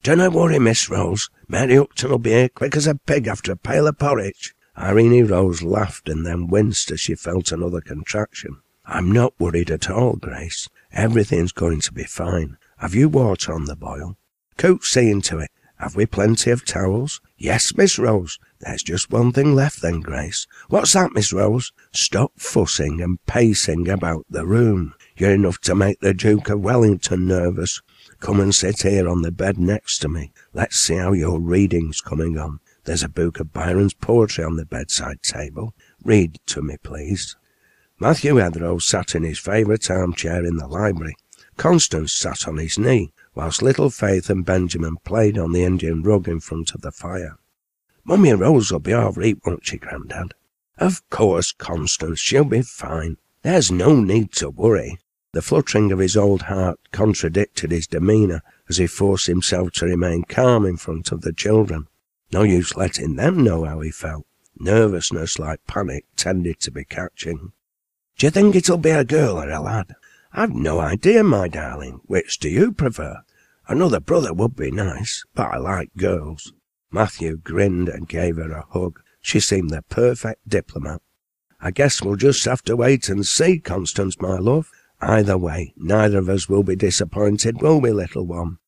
"Dunna worry, Miss Rose. Mary Upton'll be here quick as a pig after a pail of porridge." Irene Rose laughed and then winced as she felt another contraction. "I'm not worried at all, Grace. Everything's going to be fine. Have you water on the boil? Cook's seeing to it. Have we plenty of towels?" "Yes, Miss Rose. There's just one thing left then, Grace." "What's that, Miss Rose?" "Stop fussing and pacing about the room. You're enough to make the Duke of Wellington nervous. Come and sit here on the bed next to me. Let's see how your reading's coming on. There's a book of Byron's poetry on the bedside table. Read to me, please." Matthew Heatherose sat in his favourite armchair in the library. Constance sat on his knee, whilst little Faith and Benjamin played on the Indian rug in front of the fire. "Mummy Rose will be all right, won't she, Grandad?" "Of course, Constance, she'll be fine. There's no need to worry." The fluttering of his old heart contradicted his demeanour as he forced himself to remain calm in front of the children. No use letting them know how he felt. Nervousness like panic tended to be catching. "Do you think it'll be a girl or a lad?" "I've no idea, my darling. Which do you prefer?" "Another brother would be nice, but I like girls." Matthew grinned and gave her a hug. She seemed the perfect diplomat. "I guess we'll just have to wait and see, Constance, my love. Either way, neither of us will be disappointed, will we, little one?"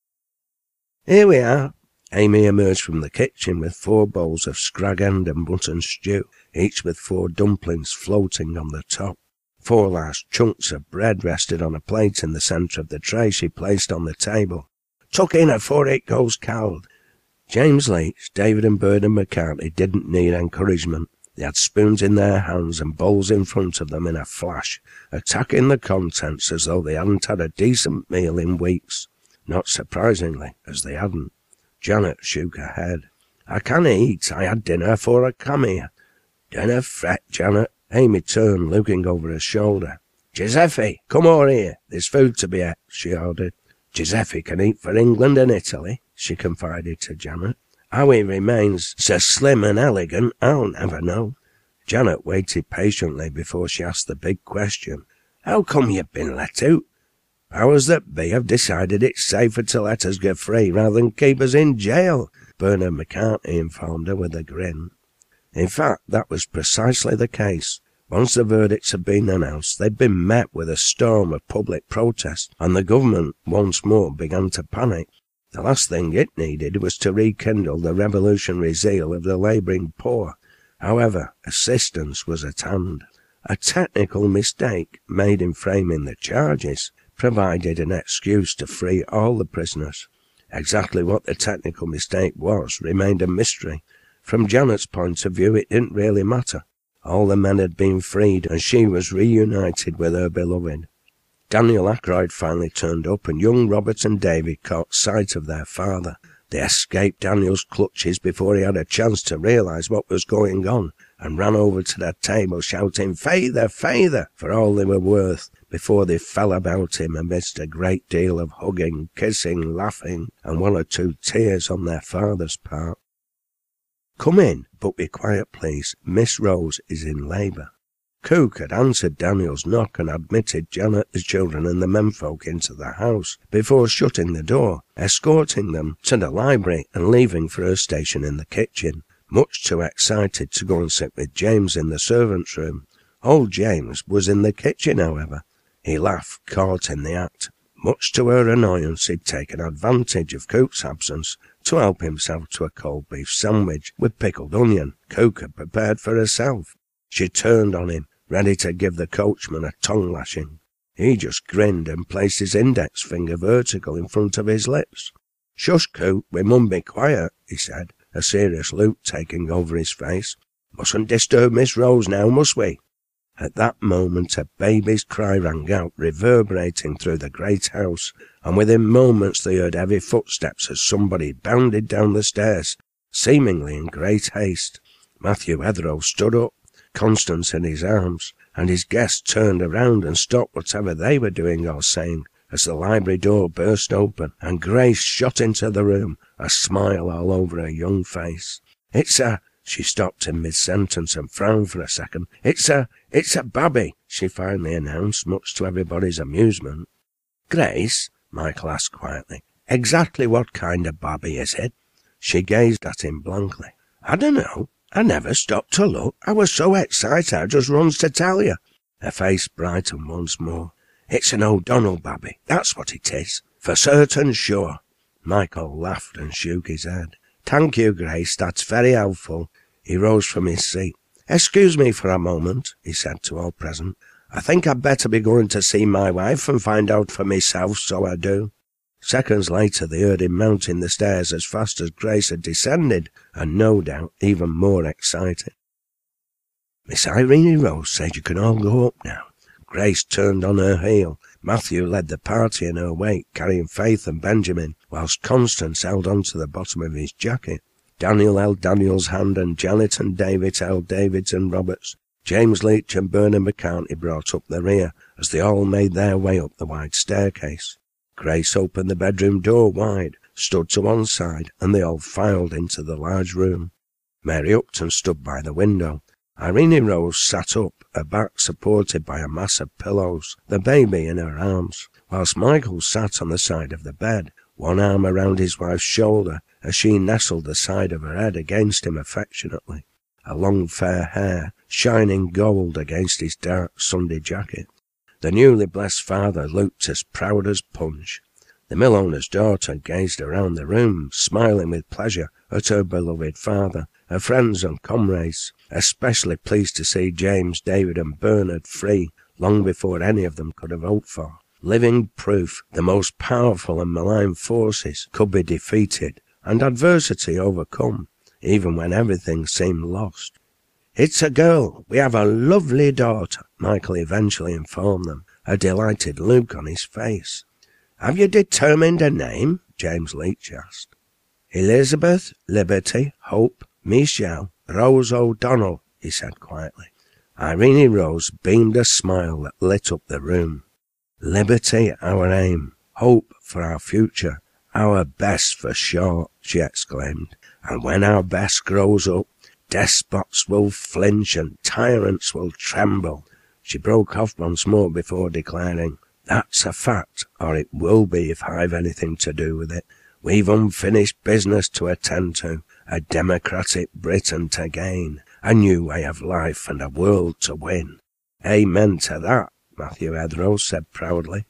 "Here we are." Amy emerged from the kitchen with 4 bowls of scrag end and mutton stew, each with 4 dumplings floating on the top. 4 large chunks of bread rested on a plate in the centre of the tray she placed on the table. "Tuck in afore it goes cold." James Leach, David and Bernard McCartney didn't need encouragement. They had spoons in their hands and bowls in front of them in a flash, attacking the contents as though they hadn't had a decent meal in weeks. Not surprisingly, as they hadn't. Janet shook her head. "I can't eat. I had dinner afore I come here." "Dinna fret, Janet." Amy turned, looking over her shoulder. "Giuseppe, come over here. There's food to be ate," she ordered. "Giuseppe can eat for England and Italy," she confided to Janet. "How he remains so slim and elegant, I'll never know." Janet waited patiently before she asked the big question. "How come you've been let out?" "Powers that be have decided it's safer to let us go free rather than keep us in jail," Bernard McCartney informed her with a grin. In fact, that was precisely the case. Once the verdicts had been announced, they'd been met with a storm of public protest, and the government once more began to panic. The last thing it needed was to rekindle the revolutionary zeal of the labouring poor. However, assistance was at hand. A technical mistake made in framing the charges provided an excuse to free all the prisoners. Exactly what the technical mistake was remained a mystery. From Janet's point of view, it didn't really matter. All the men had been freed, and she was reunited with her beloved. Daniel Ackroyd finally turned up, and young Robert and David caught sight of their father. They escaped Daniel's clutches before he had a chance to realise what was going on, and ran over to the table shouting, "Feyther, feyther," for all they were worth, before they fell about him amidst a great deal of hugging, kissing, laughing, and 1 or 2 tears on their father's part. "Come in, but be quiet, please. Miss Rose is in labour." Cook had answered Daniel's knock and admitted Janet, the children and the menfolk into the house before shutting the door, escorting them to the library and leaving for her station in the kitchen, much too excited to go and sit with James in the servants' room. Old James was in the kitchen, however. He laughed, caught in the act. Much to her annoyance, he'd taken advantage of Cook's absence to help himself to a cold beef sandwich with pickled onion Cook had prepared for herself. She turned on him, ready to give the coachman a tongue-lashing. He just grinned and placed his index finger vertical in front of his lips. "Shush, Cook, we mun be quiet," he said, a serious look taking over his face. "Mustn't disturb Miss Rose now, must we?" At that moment a baby's cry rang out, reverberating through the great house, and within moments they heard heavy footsteps as somebody bounded down the stairs, seemingly in great haste. Matthew Heathrow stood up, Constance in his arms, and his guest turned around and stopped whatever they were doing or saying as the library door burst open and Grace shot into the room, a smile all over her young face. "It's a—" She stopped in mid-sentence and frowned for a second. It's a babby," she finally announced, much to everybody's amusement. "Grace," Michael asked quietly, "exactly what kind of babby is it?" She gazed at him blankly. "I dunno. I never stopped to look. I was so excited I just runs to tell you." Her face brightened once more. "It's an O'Donnell babby, that's what it is. For certain sure." Michael laughed and shook his head. "Thank you, Grace, that's very helpful." He rose from his seat. "Excuse me for a moment," he said to all present. "I think I'd better be going to see my wife and find out for myself, so I do." Seconds later they heard him mounting the stairs as fast as Grace had descended, and no doubt even more excited. "Miss Irene Rose said you can all go up now." Grace turned on her heel. Matthew led the party in her wake, carrying Faith and Benjamin, whilst Constance held on to the bottom of his jacket. Daniel held Daniel's hand, and Janet and David held David's and Robert's. James Leach and Bernard McCartney brought up the rear, as they all made their way up the wide staircase. Grace opened the bedroom door wide, stood to one side, and they all filed into the large room. Mary Upton stood by the window. Irene Rose sat up, her back supported by a mass of pillows, the baby in her arms, whilst Michael sat on the side of the bed, one arm around his wife's shoulder as she nestled the side of her head against him affectionately, her long fair hair shining gold against his dark Sunday jacket. The newly blessed father looked as proud as Punch. The millowner's daughter gazed around the room, smiling with pleasure at her beloved father, her friends and comrades, especially pleased to see James, David and Bernard free long before any of them could have hoped for. Living proof the most powerful and malign forces could be defeated and adversity overcome, even when everything seemed lost. "It's a girl. We have a lovely daughter," Michael eventually informed them, a delighted look on his face. "Have you determined a name?" James Leach asked. "Elizabeth, Liberty, Hope, Michelle, Rose O'Donnell," he said quietly. Irene Rose beamed a smile that lit up the room. "Liberty our aim, hope for our future, our best for sure," she exclaimed. "And when our best grows up, despots will flinch and tyrants will tremble." She broke off once more before declaring, "That's a fact, or it will be if I've anything to do with it. We've unfinished business to attend to, a democratic Britain to gain, a new way of life and a world to win." "Amen to that," Matthew Heathrow said proudly.